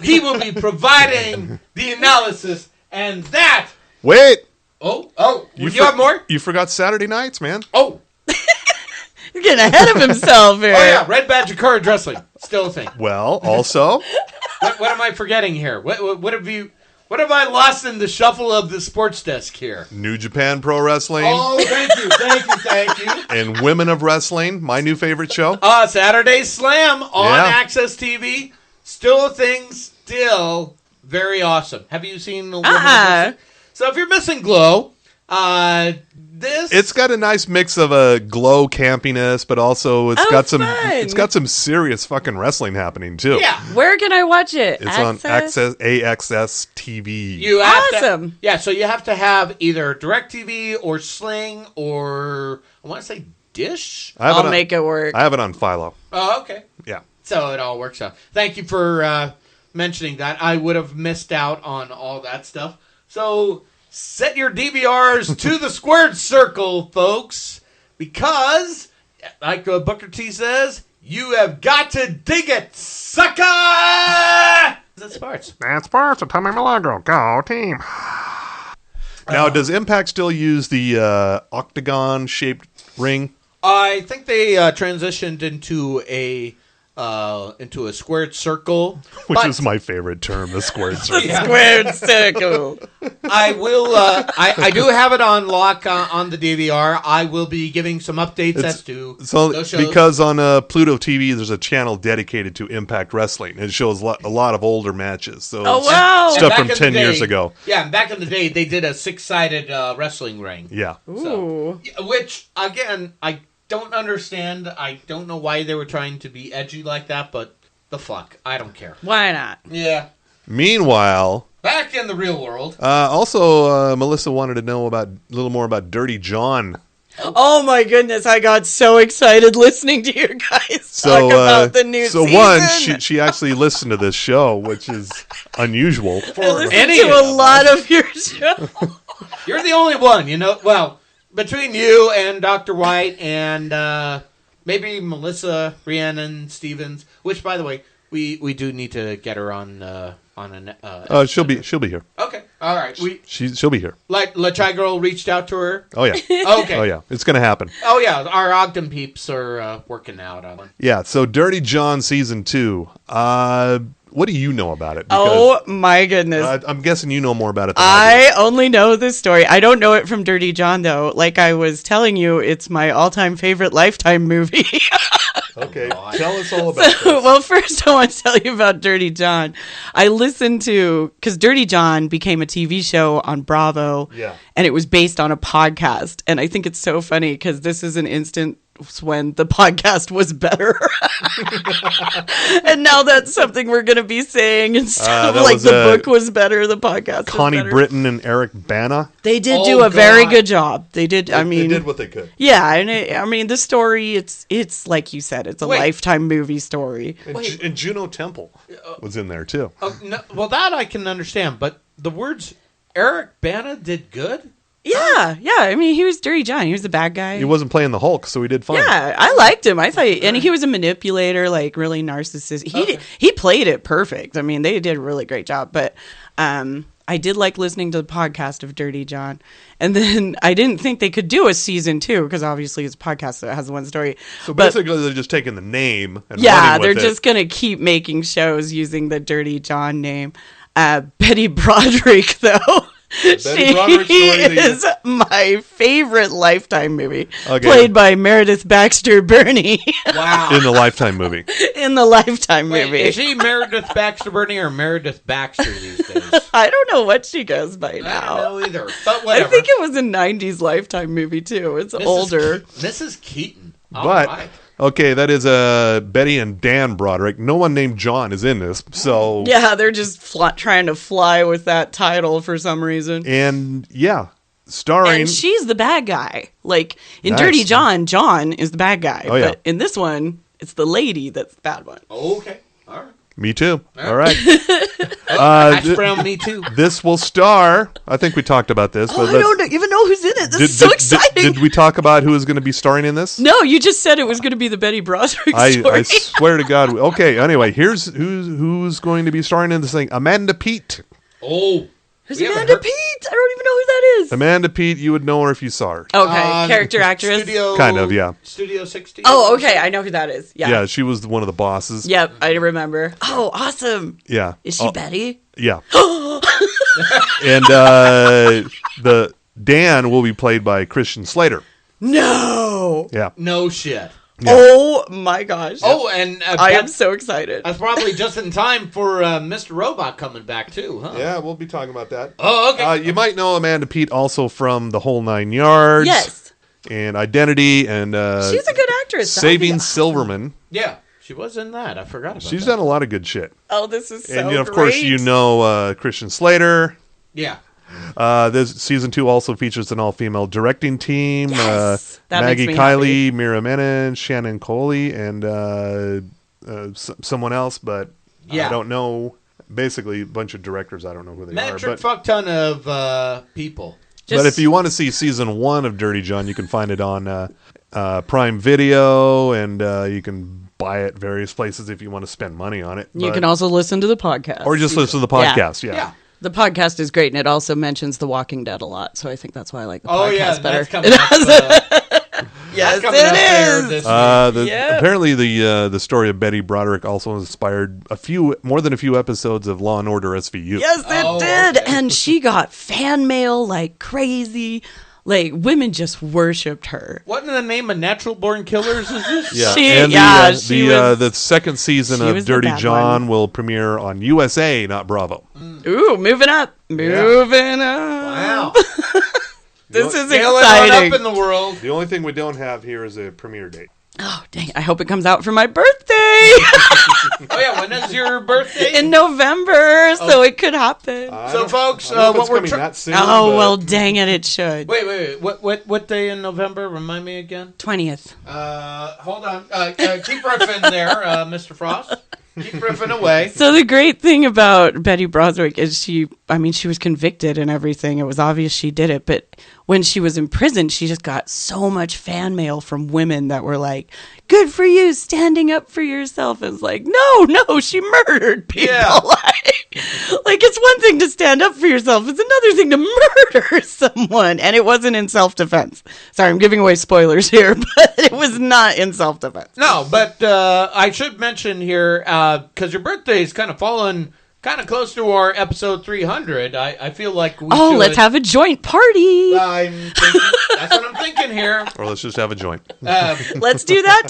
He will be providing the analysis, and that. Wait. Oh! You have more? You forgot Saturday nights, man. Oh! He's getting ahead of himself here. Oh yeah, Red Badge of Courage Wrestling, still a thing. Well, also. What am I forgetting here? What have I lost in the shuffle of the sports desk here? New Japan Pro Wrestling. Oh, thank you. And Women of Wrestling, my new favorite show. Saturday Slam on Access TV. Still a thing, still very awesome. Have you seen the Women of Wrestling? So if you're missing Glow, it's got a nice mix of a Glow campiness, but also it's got some serious fucking wrestling happening too. Yeah. Where can I watch it? It's on AXS TV. Awesome. So you have to have either DirecTV or Sling or I want to say Dish. I'll make it work. I have it on Philo. Oh, okay. Yeah. So it all works out. Thank you for mentioning that. I would have missed out on all that stuff. So set your DVRs to the squared circle, folks, because, like Booker T says, you have got to dig it, sucker! That's sports. That's sports. Tommy Milagro. Go team. Now, does Impact still use the octagon-shaped ring? I think they transitioned into a squared circle, which is my favorite term, the squared circle. Squared circle. I will. I do have it on lock on the DVR. I will be giving some updates as to those shows. Because on Pluto TV, there's a channel dedicated to Impact Wrestling. It shows a lot of older matches. So stuff from 10 years ago. Yeah, back in the day, they did a 6-sided wrestling ring. Yeah. Ooh. So, which again, I don't understand. I don't know why they were trying to be edgy like that, but the fuck, I don't care. Why not? Yeah. Meanwhile, back in the real world. Also, Melissa wanted to know a little more about Dirty John. Oh my goodness, I got so excited listening to you guys talk about the new season. So she actually listened to this show, which is unusual. I listened to a lot of your show. You're the only one, well, between you and Dr. White and maybe Melissa, Rhiannon Stevens, which, by the way, we do need to get her on an. She'll be here. Okay. All right. She'll be here. Like LaChai Girl reached out to her. Oh yeah. Okay. Oh yeah. It's gonna happen. Oh yeah. Our Ogden peeps are working out on it. Yeah. So Dirty John season 2. What do you know about it? Oh my goodness. I'm guessing you know more about it than I only know this story. I don't know it from Dirty John, though. Like I was telling you, it's my all-time favorite Lifetime movie. Okay, tell us all about this. Well, first I want to tell you about Dirty John. I listened to, because Dirty John became a TV show on Bravo, and it was based on a podcast. And I think it's so funny because this is an instance when the podcast was better. And now that's something we're going to be saying and stuff. Like the book was better, the podcast Connie was better. Britton and Eric Bana. They did do a very good job. They did. They did what they could. Yeah, and I mean the story. It's like you said. It's a Lifetime movie story. And Juno Temple was in there too. No, well, that I can understand, but the words Eric Bana did good. Yeah. I mean, he was Dirty John. He was the bad guy. He wasn't playing the Hulk, so he did fine. Yeah, I liked him. I thought, and he was a manipulator, like really narcissistic. He played it perfect. I mean, they did a really great job. But I did like listening to the podcast of Dirty John, and then I didn't think they could do a season 2 because obviously it's a podcast that has one story. So basically, they're just taking the name and running with it. They're just gonna keep making shows using the Dirty John name. Betty Broderick, though. She is my favorite Lifetime movie, played by Meredith Baxter Burney. Wow. In the Lifetime movie. In the Lifetime movie. Is she Meredith Baxter Burney or Meredith Baxter these days? I don't know what she goes by now. I don't know either, but whatever. I think it was a 90s Lifetime movie, too. It's older. Mrs. Keaton. But, okay, that is Betty and Dan Broderick. No one named John is in this, so... Yeah, they're just trying to fly with that title for some reason. And, yeah, starring... And she's the bad guy. Like, in Dirty John, John is the bad guy. Oh, yeah. But in this one, it's the lady that's the bad one. Okay, all right. Me too. All right. Hash brown, me too. This will star. I think we talked about this. But I don't even know who's in it. This is so exciting. Did we talk about who is going to be starring in this? No, you just said it was going to be the Betty Broderick story. I swear to God. Okay. Anyway, here's who's going to be starring in this thing. Amanda Peet. Oh. Who's Amanda Peet? I don't even know who that is. Amanda Peet, you would know her if you saw her. Okay, character actress. Kind of, yeah. Studio 60. Oh, okay, I know who that is. Yeah. Yeah, she was one of the bosses. Yep, I remember. Oh, awesome. Yeah. Is she Betty? Yeah. And the Dan will be played by Christian Slater. No. Yeah. No shit. Yeah. Oh my gosh. Oh, and I am so excited. That's probably just in time for Mr. Robot coming back too, huh? Yeah, we'll be talking about that. Oh, okay. You might know Amanda Peet also from The Whole Nine Yards. Yes. And Identity and she's a good actress. Saving Silverman. Yeah, she was in that. I forgot about that. She's done a lot of good shit. Oh, this is so And of course you know Christian Slater. Yeah. This season 2 also features an all-female directing team. Yes, Maggie Kiley, Mira Menon, Shannon Coley, and someone else, but I don't know. Basically, a bunch of directors. I don't know who they are. But fuck ton of people. But if you want to see season 1 of Dirty John, you can find it on Prime Video, and you can buy it various places if you want to spend money on it. You can also listen to the podcast. Or just listen to the podcast, yeah. The podcast is great, and it also mentions The Walking Dead a lot, so I think that's why I like the podcast better. That's coming up, yes, it is. Apparently, the story of Betty Broderick also inspired more than a few episodes of Law and Order SVU. Yes, it did, and she got fan mail like crazy. Like, women just worshipped her. What in the name of Natural Born Killers is this? Yeah, the second season of Dirty John will premiere on USA, not Bravo. Ooh, moving up. Moving up. Wow. This is exciting. Up in the world. The only thing we don't have here is a premiere date. Oh, dang. I hope it comes out for my birthday. Oh, yeah. When is your birthday? In November, so it could happen. So, folks, what we're that soon, well, dang it should. Wait. What day in November? Remind me again. 20th. Hold on. Keep riffing there, Mr. Frost. Keep riffing away. So the great thing about Betty Broderick is she she was convicted and everything. It was obvious she did it. But when she was in prison, she just got so much fan mail from women that were like, good for you, standing up for yourself. And it's like, no, she murdered people. Yeah. Like, it's one thing to stand up for yourself. It's another thing to murder someone. And it wasn't in self-defense. Sorry, I'm giving away spoilers here, but it was not in self-defense. No, but I should mention here, because your birthday is kind of falling kind of close to our episode 300. I feel like we should... let's have a joint party. That's what I'm thinking here. Or let's just have a joint. Let's do that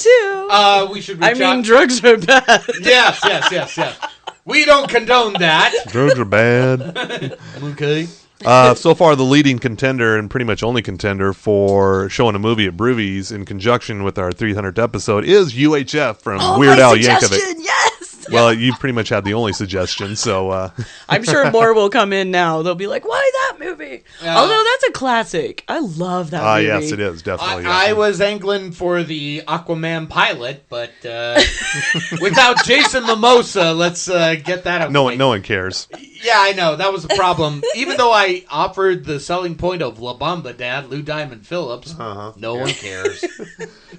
too. We should reach out. Drugs are bad. Yes. We don't condone that. Drugs are bad. Okay. So far, the leading contender and pretty much only contender for showing a movie at Broovies in conjunction with our 300th episode is UHF from Weird Al Yankovic. Yes. Well, you pretty much had the only suggestion, so... I'm sure more will come in now. They'll be like, why that movie? Although that's a classic. I love that movie. Yes, it is, definitely. I was angling for the Aquaman pilot, but without Jason Momoa, let's get that out. No one cares. Yeah, I know. That was the problem. Even though I offered the selling point of La Bamba Dad, Lou Diamond Phillips, no one cares.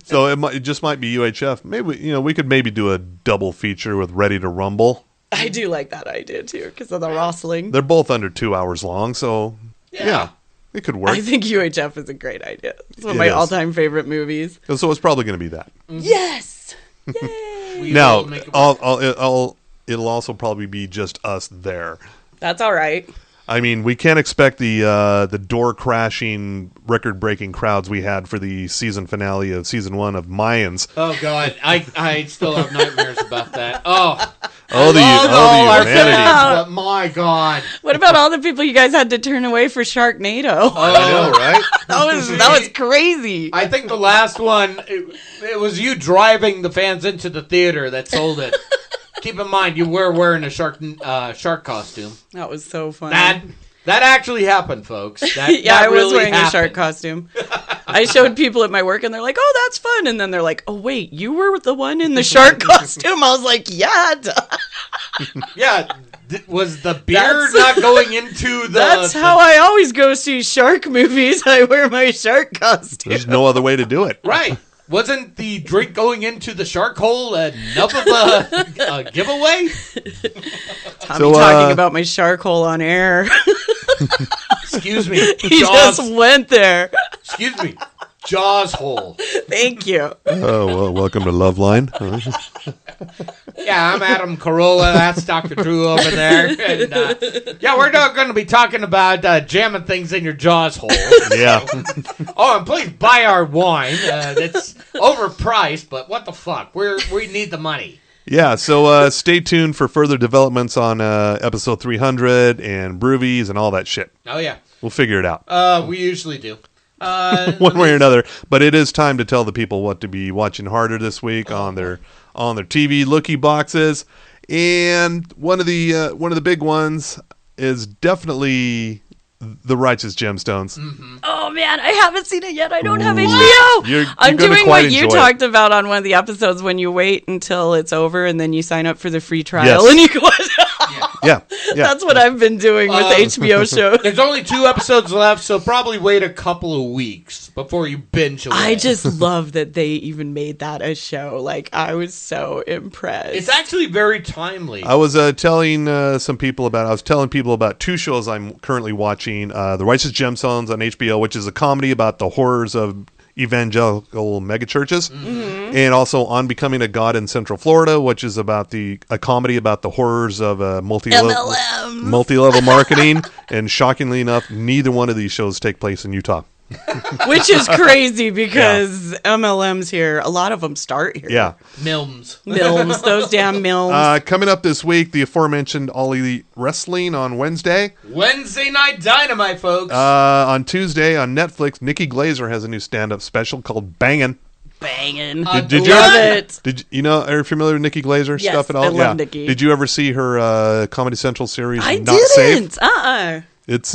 So it just might be UHF. Maybe we could maybe do a double feature with Ready to Rumble. I do like that idea too because of the wrestling. They're both under 2 hours long, so yeah it could work. I think UHF is a great idea. It's one of my all-time favorite movies. So it's probably going to be that. Yes. Yay. Now it'll also probably be just us there. That's all right. I mean, we can't expect the door-crashing, record-breaking crowds we had for the season finale of Season 1 of Mayans. Oh, God. I still have nightmares about that. The humanity. But my God. What about all the people you guys had to turn away for Sharknado? I know, right? that was crazy. I think the last one, it was you driving the fans into the theater that sold it. Keep in mind, you were wearing a shark costume. That was so fun. That actually happened, folks. I was wearing a shark costume. I showed people at my work, and they're like, "Oh, that's fun." And then they're like, "Oh, wait, you were the one in the shark costume?" I was like, "Yeah." Yeah. Was the beer not going into the... That's how I always go see shark movies. I wear my shark costume. There's no other way to do it. Right. Wasn't the drink going into the shark hole enough of a giveaway? Tommy talking about my shark hole on air. Excuse me. He just went there. Excuse me. Jaws hole. Thank you. Oh, well, welcome to Loveline. Yeah, I'm Adam Carolla. That's Dr. Drew over there. And, we're going to be talking about jamming things in your Jaws hole. Yeah. Oh, and please buy our wine. It's overpriced, but what the fuck? We need the money. Yeah, so stay tuned for further developments on episode 300 and Broovies and all that shit. Oh, yeah. We'll figure it out. We usually do. One way or another. But it is time to tell the people what to be watching harder this week on their TV looky boxes. And one of the big ones is definitely The Righteous Gemstones. Mm-hmm. Oh man, I haven't seen it yet. I don't have HBO. You're I'm doing what you enjoy talked about on one of the episodes when you wait until it's over and then you sign up for the free trial Yes. and you go. Yeah. That's what I've been doing with HBO shows. There's only 2 episodes left, so probably wait a couple of weeks before you binge away. I just love that they even made that a show. Like, I was so impressed. It's actually very timely. I was telling people about 2 shows I'm currently watching. The Righteous Gemstones on HBO, which is a comedy about the horrors of evangelical megachurches, and also On Becoming a God in Central Florida, which is about a comedy about the horrors of multi-level marketing. And shockingly enough, neither one of these shows take place in Utah. Which is crazy because MLMs here, a lot of them start here. Yeah. Milms, those damn milms. Coming up this week, the aforementioned All Elite Wrestling on Wednesday. Wednesday Night Dynamite, folks. On Tuesday on Netflix, Nikki Glazer has a new stand-up special called Bangin'. Banging. Did you love ever, it. are you familiar with Nikki Glazer Yes, stuff at all? I love Nikki. Did you ever see her Comedy Central series? I Not didn't. Safe? It's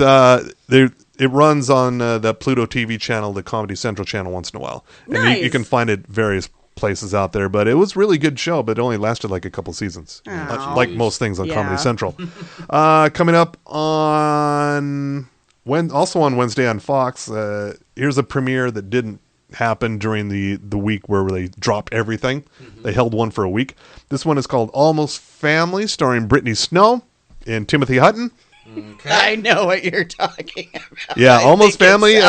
it runs on the Pluto TV channel, the Comedy Central channel, once in a while, and Nice. you can find it various places out there. But it was a really good show, but it only lasted like a couple seasons, like most things on Comedy Central. Coming up on Wednesday on Fox, here's a premiere that didn't happen during the week where they dropped everything. They held one for a week. This one is called Almost Family, starring Brittany Snow and Timothy Hutton. Okay. I know what you're talking about. Yeah, Almost Family.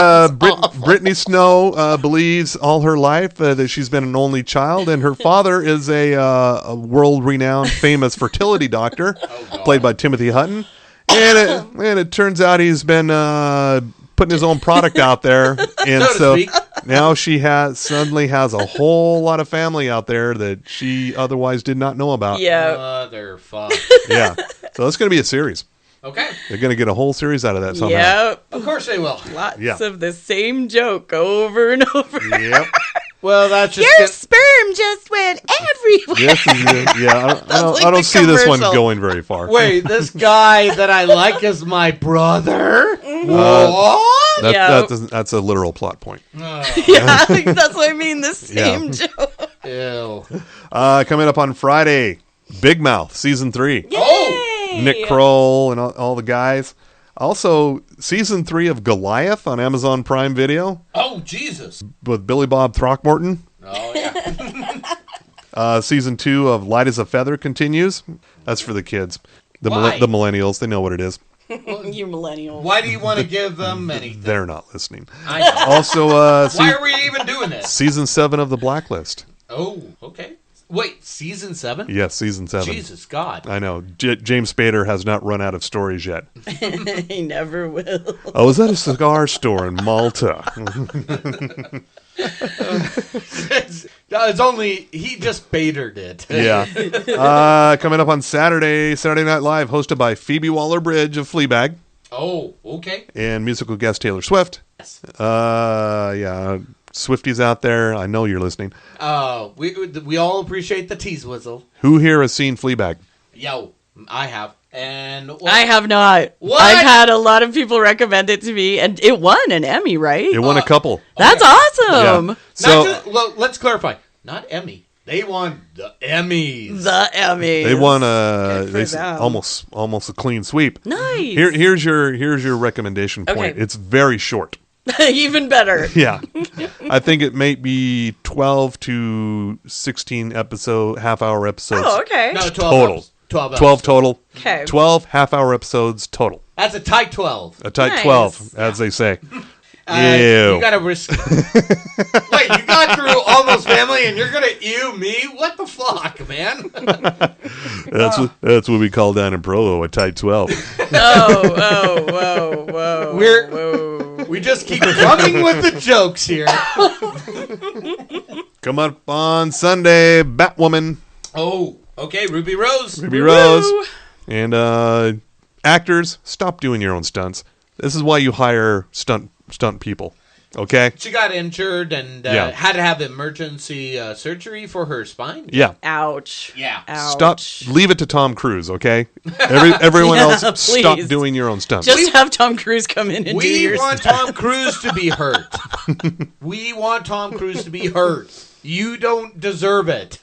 Brittany Snow believes all her life that she's been an only child, and her father is a world-renowned, famous fertility doctor, played by Timothy Hutton. And it turns out he's been putting his own product out there, and so now she suddenly has a whole lot of family out there that she otherwise did not know about. Yeah, motherfucker. Yeah, so it's going to be a series. Okay, they're going to get a whole series out of that somehow. Yep, of course they will. Lots of the same joke over and over. Yep. Well, that's just your sperm just went everywhere. Yes, I don't see this one going very far. Wait, this guy that I like is my brother? What? That's a literal plot point. Yeah, that's what I mean. The same joke. Ew. Coming up on Friday, Big Mouth season 3. Yay! Oh, Nick Kroll and all the guys. Also, season 3 of Goliath on Amazon Prime Video. Oh, Jesus. With Billy Bob Throckmorton. Oh, yeah. Season 2 of Light as a Feather continues. That's for the kids. The millennials. They know what it is. You millennials. Why do you want to give them anything? They're not listening. I know. Also, why are we even doing this? Season 7 of The Blacklist. Oh, okay. Wait, season 7? Yes, season 7. Jesus God. I know. James Spader has not run out of stories yet. He never will. I was at a cigar store in Malta. It's only, he just Spadered it. Yeah. Coming up on Saturday Night Live, hosted by Phoebe Waller-Bridge of Fleabag. Oh, okay. And musical guest Taylor Swift. Yes. Yeah. Swifties out there, I know you're listening. We all appreciate the tease whistle. Who here has seen Fleabag? Yo, I have. And I have not. What? I've had a lot of people recommend it to me, and it won an Emmy, right? It won a couple. That's awesome. Yeah. So let's clarify. Not Emmy. They won the Emmys. The Emmys. They won almost a clean sweep. Nice. Here's your recommendation point. Okay. It's very short. Even better. Yeah. I think it may be 12 to 16 half-hour episodes. Oh, okay. No, 12 total. 12 total. Okay. 12 half-hour episodes total. That's a tight 12. A tight Nice. 12, as they say. Ew. You gotta risk. Wait, you got through Almost Family, and you're gonna ew me? What the fuck, man? That's what we call down in Provo, a tight 12. Whoa. We just keep coming with the jokes here. Come up on Sunday, Batwoman. Oh, okay, Ruby Rose. Ruby Rose. And actors, stop doing your own stunts. This is why you hire stunt people. Okay? She got injured and had to have emergency surgery for her spine. Yeah. Ouch. Yeah. Ouch. Stop. Leave it to Tom Cruise, okay? Everyone else, please. stop doing your own stunts. Just have Tom Cruise come in and do your We want stuff. Tom Cruise to be hurt. We want Tom Cruise to be hurt. You don't deserve it.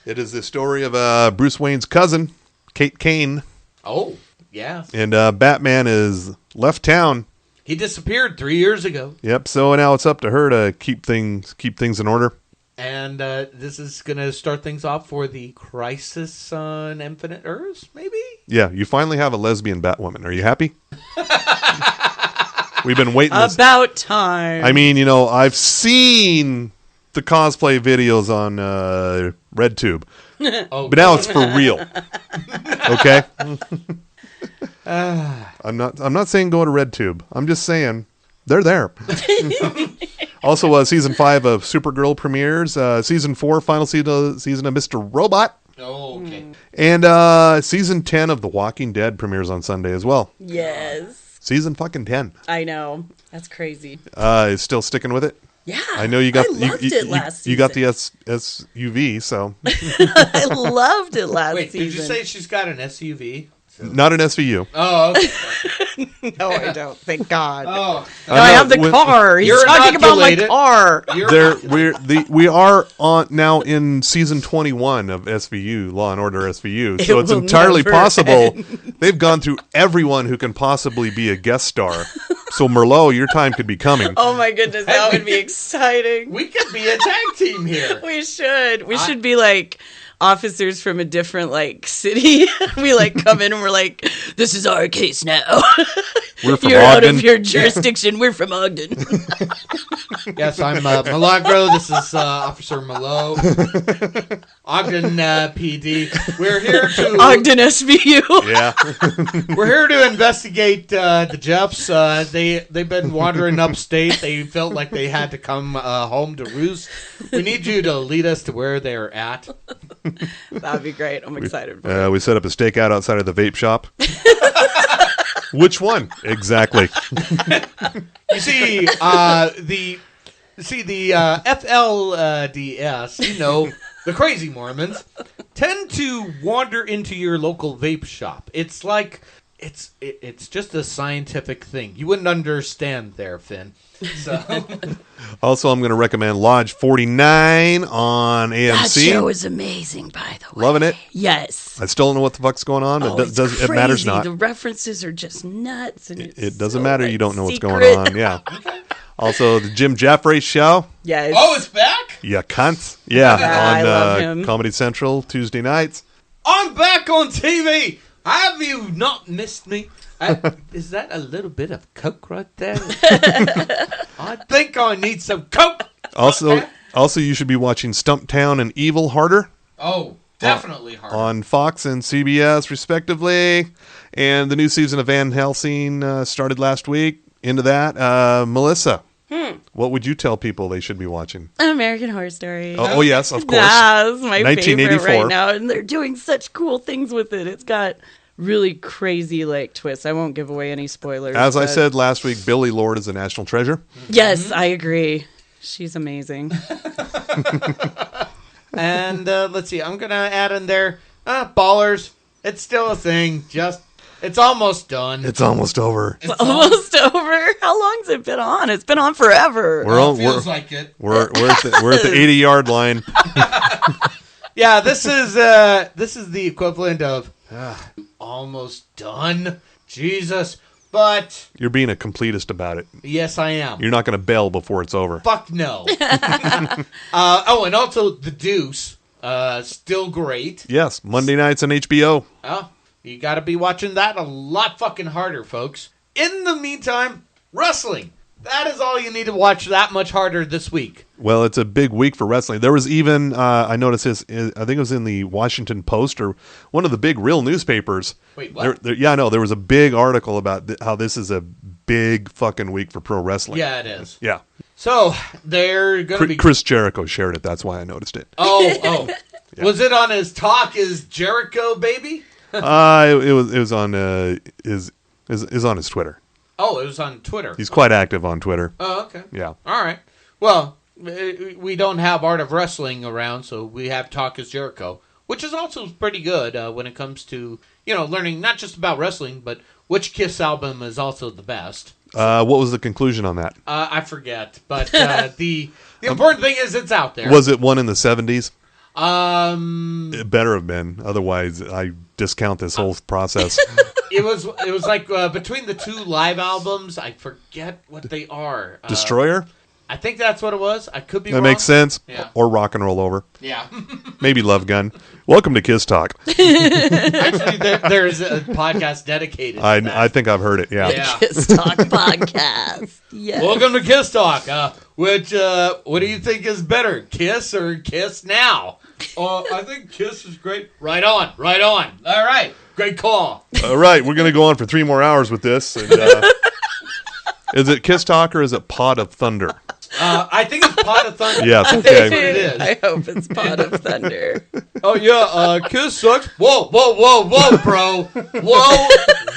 It is the story of Bruce Wayne's cousin, Kate Kane. Oh, yeah. And Batman is left town. He disappeared 3 years ago. Yep. So now it's up to her to keep things in order. And this is going to start things off for the Crisis on Infinite Earths, maybe? Yeah. You finally have a lesbian Batwoman. Are you happy? We've been waiting. About time. I mean, I've seen the cosplay videos on RedTube, but now it's for real. Okay. I'm not saying go to RedTube. I'm just saying they're there. Also, season 5 of Supergirl premieres. Season 4, final season of Mr. Robot. Oh, okay. And season 10 of The Walking Dead premieres on Sunday as well. Yes. Season fucking 10. I know. That's crazy. Is still sticking with it? Yeah. I know you got. I loved it last season. You got the SUV, so. I loved it last season. Wait, did you say she's got an SUV? Not an SVU. Oh, okay. No, I don't. Thank God. Oh, No, I have the car. He's You're talking about my inoculated. car. We are on now in season 21 of SVU, Law and Order SVU. So It it's will entirely never possible end. they've gone through everyone who can possibly be a guest star. So Merlot, your time could be coming. Oh my goodness, that would be exciting. we could be a tag team here. We should. We should be like officers from a different like city. We like come in and we're like, "This is our case now. We're from You're out Ogden. of your jurisdiction. We're from Ogden." Yes, I'm Milagro. This is Officer Malo. Ogden PD. We're here to Ogden SVU. Yeah. We're here to investigate the Jeffs. They've been wandering upstate. They felt like they had to come home to roost. We need you to lead us to where they're at. That'd be great. I'm excited for it. We set up a stakeout outside of the vape shop. Which one? Exactly. You see, the FLDS, the crazy Mormons, tend to wander into your local vape shop. It's like it's just a scientific thing. You wouldn't understand there, Finn. So Also, I'm going to recommend Lodge 49 on AMC. That show is amazing, by the way. Loving it. Yes. I still don't know what the fuck's going on. It's It matters crazy. not. The references are just nuts. And It doesn't matter. You don't know what's secret. going on. Yeah. Also, the Jim Jeffrey show. Yes. oh, it's back. Yeah, cunts. Yeah, I love on him. Comedy Central Tuesday nights. I'm back on TV. Have you not missed me? Is that a little bit of coke right there? I think I need some coke. Also, you should be watching Stumptown and Evil Harder Oh, definitely hard. on Fox and CBS, respectively. And the new season of Van Helsing started last week. Into that, Melissa. What would you tell people they should be watching? American Horror Story. Oh, yes, of course. That's my favorite 1984. right now, and they're doing such cool things with it. It's got really crazy like twists. I won't give away any spoilers. As I but- said last week, Billy Lord is a national treasure. yes, I agree. She's amazing. And let's see, I'm gonna add in there, Ballers. It's still a thing. It's almost done. It's almost over. It's almost over. How long's it been on? It's been on forever. Feels like it. We're at the 80-yard line. Yeah, this is the equivalent of almost done. Jesus, but You're being a completist about it. yes, I am. You're not going to bail before it's over. Fuck no. And also The Deuce, still great. Yes, Monday nights on HBO. Oh, you got to be watching that a lot fucking harder, folks. In the meantime, wrestling. That is all you need to watch that much harder this week. Well, it's a big week for wrestling. There was even, I noticed this, I think it was in the Washington Post or one of the big real newspapers. Wait, what? There was a big article about how this is a big fucking week for pro wrestling. Yeah, it is. Yeah. So, they're going to be... Chris Jericho shared it. That's why I noticed it. Oh. Yeah. Was it on his Talk is Jericho, baby? It was on is on his Twitter. Oh, it was on Twitter. He's quite active on Twitter. Oh, okay. Yeah. All right. Well, we don't have Art of Wrestling around, so we have Talk is Jericho, which is also pretty good when it comes to, learning not just about wrestling, but which Kiss album is also the best. What was the conclusion on that? I forget, but the important thing is it's out there. Was it one in the 70s? It It better have been. Otherwise, I discount this whole process. was like between the two live albums. I forget what they are. Destroyer? I think that's what it was. I could be That wrong. makes sense. Yeah. Or Rock and Roll Over. Yeah. Maybe Love Gun. Welcome to Kiss Talk. Actually, there's a podcast dedicated to that. I think I've heard it. Yeah. Yeah. Kiss Talk podcast. Yes. Welcome to Kiss Talk. What do you think is better, Kiss or Kiss Now? I think Kiss is great. Right on. All right, great call. All right, we're going to go on for 3 more hours with this. And, is it Kiss Talk or is it Pod of Thunder? I think it's Pot of Thunder. Yes, I think okay. that's what it is. I hope it's Pot of Thunder. Oh yeah, Kiss sucks. Whoa, bro.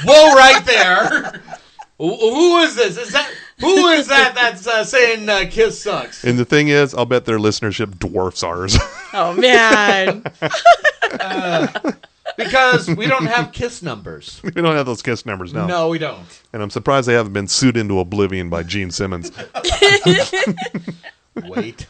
Whoa, right there. Who is this? Who is that that's saying Kiss sucks? And the thing is, I'll bet their listenership dwarfs ours. Oh man. Because we don't have kiss numbers. We don't have those kiss numbers now. No, we don't. And I'm surprised they haven't been sued into oblivion by Gene Simmons. Wait.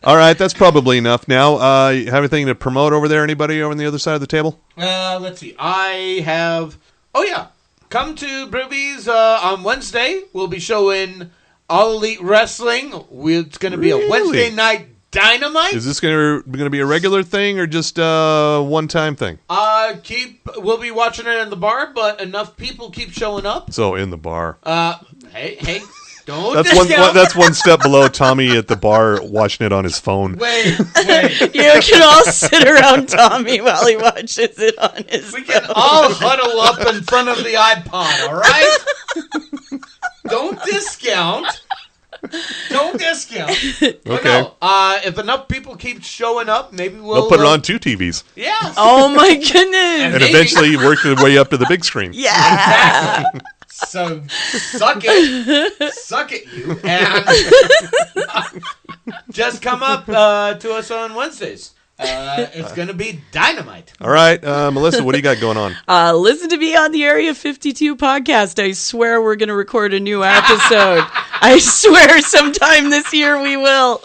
All right, that's probably enough now. You have anything to promote over there? Anybody over on the other side of the table? Let's see. I have... Oh, yeah. Come to Broovies on Wednesday. We'll be showing All Elite Wrestling. It's going to be a Wednesday night Dynamite. Is this going to be a regular thing or just a one-time thing? We'll be watching it in the bar, but enough people keep showing up. So in the bar. Hey, don't that's one step below Tommy at the bar watching it on his phone. Wait. You can all sit around Tommy while he watches it on his We can all huddle up in front of the iPod, all right? Don't discount. Okay. No, if enough people keep showing up, maybe we'll put it on 2 TVs. Yeah. Oh my goodness. And eventually work your way up to the big screen. Yeah. Exactly. So suck it, you, and just come up to us on Wednesdays. It's going to be dynamite. All right, Melissa, what do you got going on? Listen to me on the Area 52 podcast. I swear we're going to record a new episode. I swear sometime this year we will.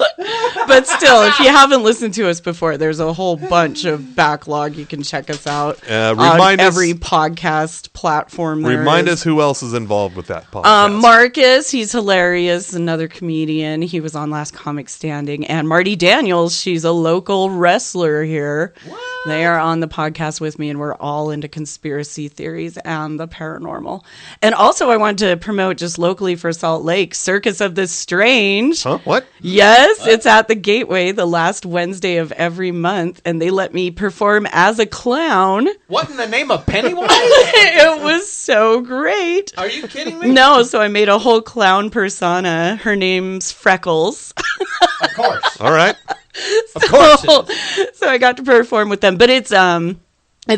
But still, if you haven't listened to us before, there's a whole bunch of backlog. You can check us out on every podcast platform there Remind is. us who else is involved with that podcast. Marcus, he's hilarious, another comedian. He was on Last Comic Standing. And Marty Daniels, she's a local wrestler here. What? They are on the podcast with me, and we're all into conspiracy theories and the paranormal. And also, I wanted to promote just locally for Salt Lake, Circus of the Strange. Huh? What? Yes, what? It's at the Gateway the last Wednesday of every month, and they let me perform as a clown. What in the name of Pennywise? It was so great. Are you kidding me? No, so I made a whole clown persona. Her name's Freckles. Of course. All right. Of course. So I got to perform with them, but it's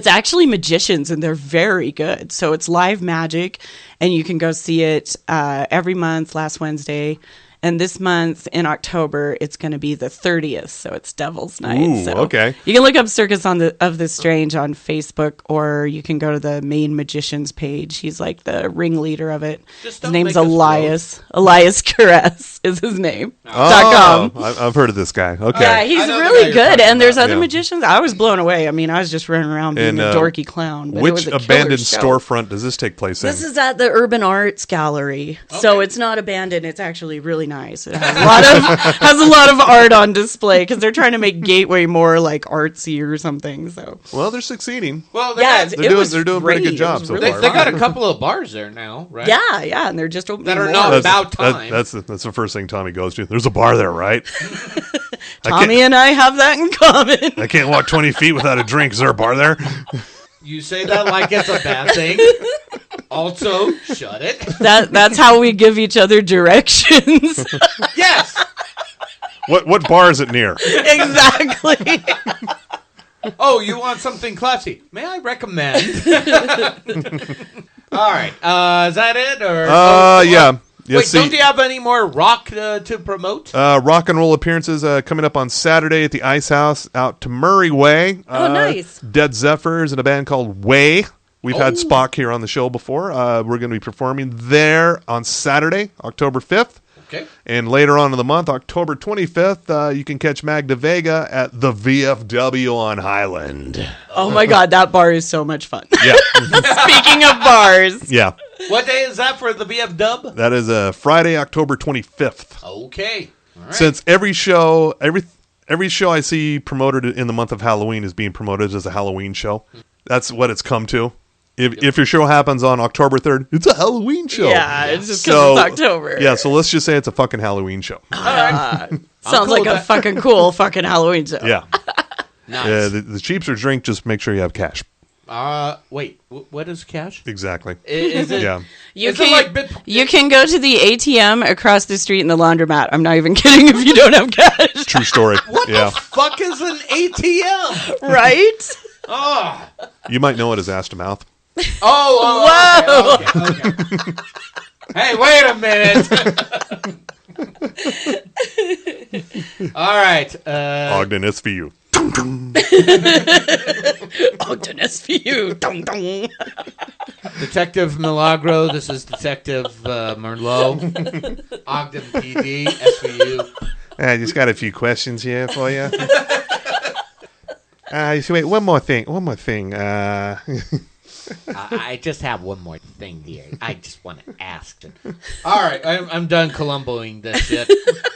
actually magicians, and they're very good. So it's live magic, and you can go see it every month, last Wednesday. And this month in October, it's going to be the 30th, so it's Devil's Night. Ooh, so okay. You can look up Circus of the Strange on Facebook, or you can go to the main magician's page. He's like the ringleader of it. His name's Elias. Elias Caress is his name. Oh, I've heard of this guy. Okay. Yeah, he's really good. And there's other magicians. I was blown away. I mean, I was just running around being a dorky clown. But which it was a abandoned show. storefront does this take place in? This is at the Urban Arts Gallery. Okay. So it's not abandoned. It's actually really nice. It has a lot of art on display because they're trying to make Gateway more like artsy or something. So well, they're succeeding. Well, they're doing a pretty good job so far. They got a couple of bars there now, right? Yeah, and they're just opening that are more. not about time. That's the first thing Tommy goes to. There's a bar there, right? Tommy and I have that in common. I can't walk 20 feet without a drink. Is there a bar there? You say that like it's a bad thing. Also, shut it. That's how we give each other directions. Yes. What bar is it near? Exactly. Oh, you want something classy? May I recommend? All right. Is that it? Or yeah. Wait, don't you have any more rock to promote? Rock and roll appearances coming up on Saturday at the Ice House out to Murray Way. Oh, nice. Dead Zephyrs and a band called Way. We've had Spock here on the show before. We're going to be performing there on Saturday, October 5th. Okay. And later on in the month, October 25th, you can catch Magda Vega at the VFW on Highland. Oh my God, that bar is so much fun. Yeah. Speaking of bars. Yeah. What day is that for the VF Dub? That is Friday, October 25th. Okay. All right. Since every show I see promoted in the month of Halloween is being promoted as a Halloween show. That's what it's come to. If your show happens on October 3rd, it's a Halloween show. Yeah, it's just because it's October. Yeah, so let's just say it's a fucking Halloween show. Sounds cool like a fucking cool fucking Halloween show. Yeah. Nice. The cheaper drink, just make sure you have cash. Wait, what is cash? Exactly. Is it? Yeah. You can go to the ATM across the street in the laundromat. I'm not even kidding if you don't have cash. True story. What yeah. the fuck is an ATM? Right? Oh. You might know it as ass to mouth. Whoa. Okay. Hey, wait a minute. All right. Ogden, it's for you. dun. Ogden SVU. Dong, dong. Detective Milagro, this is Detective Merlot. Ogden PD, SVU. I just got a few questions here for you. So wait, one more thing. I just have one more thing here. I just want to ask. All right, I'm done Columboing this shit.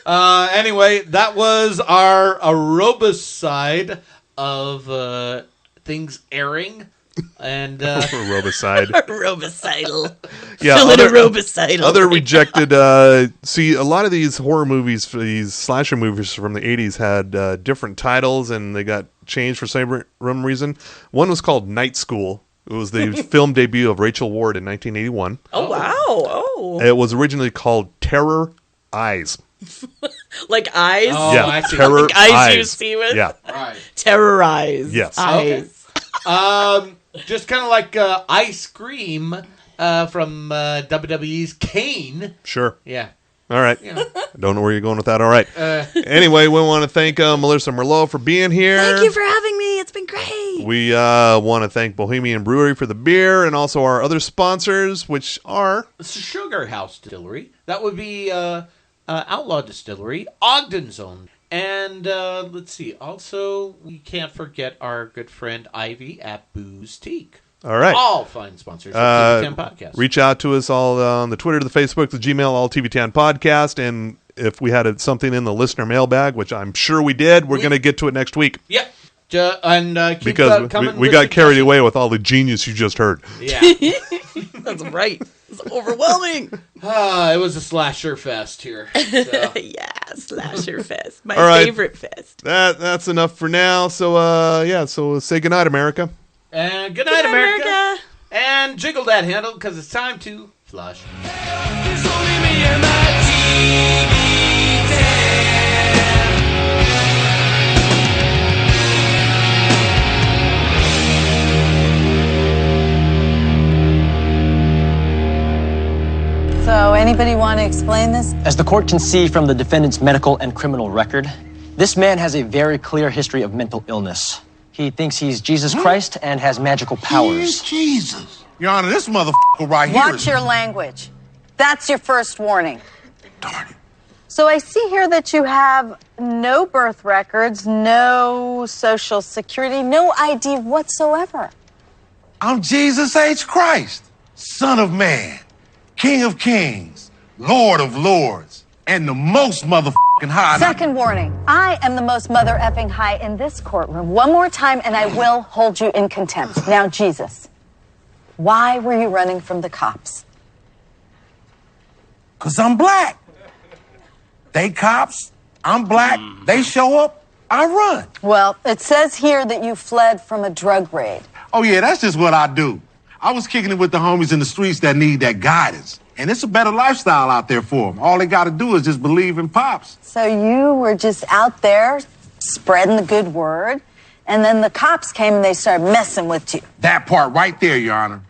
Anyway, that was our Aerobicide of things airing. And Aerobicide. Aerobicidal. Yeah, Fill it aerobicidal. Other rejected. See, a lot of these horror movies, these slasher movies from the 80s had different titles, and they got changed for some reason. One was called Night School. It was the film debut of Rachel Ward in 1981. Oh, wow. Oh. It was originally called Terror Eyes. Like eyes? Oh, yeah, I see. Terror Like eyes you see with? Yeah. Right. Terrorize. Yes. Eyes. Okay. Just kind of like Ice Cream from WWE's Kane. Sure. Yeah. All right. Yeah. Don't know where you're going with that. All right. Anyway, we want to thank Melissa Merlot for being here. Thank you for having me. It's been great. We want to thank Bohemian Brewery for the beer and also our other sponsors, which are Sugar House Distillery. That would be Outlaw Distillery, Ogden's Own. And let's see. Also, we can't forget our good friend Ivy at Booze Teak. all right. All fine sponsors of TV10 Podcast. Reach out to us all on the Twitter, the Facebook, the Gmail, all TV10 Podcast. And if we had something in the listener mailbag, which I'm sure we did, we're going to get to it next week. Yep. And keep Because coming we with got the carried away with all the genius you just heard. Yeah. That's right. It's overwhelming. It was a slasher fest here. So. Yeah, Slasher Fest. My All right. favorite fest. That's enough for now. So, so say goodnight, America. And good night, America. And jiggle that handle because it's time to flush. It's only me and my TV10. So, anybody want to explain this? As the court can see from the defendant's medical and criminal record, this man has a very clear history of mental illness. He thinks he's Jesus Christ and has magical powers. Jesus. Your Honor, this motherfucker right here Watch is... your language. That's your first warning. Darn it. So, I see here that you have no birth records, no social security, no ID whatsoever. I'm Jesus H. Christ, Son of Man, King of Kings, Lord of Lords, and the most motherfucking high. Second warning. I am the most mother effing high in this courtroom. One more time and I will hold you in contempt. Now, Jesus, why were you running from the cops? 'Cause I'm black. They cops, I'm black, they show up, I run. Well, it says here that you fled from a drug raid. Oh yeah, that's just what I do. I was kicking it with the homies in the streets that need that guidance. And it's a better lifestyle out there for them. All they got to do is just believe in Pops. So you were just out there spreading the good word, and then the cops came and they started messing with you. That part right there, Your Honor.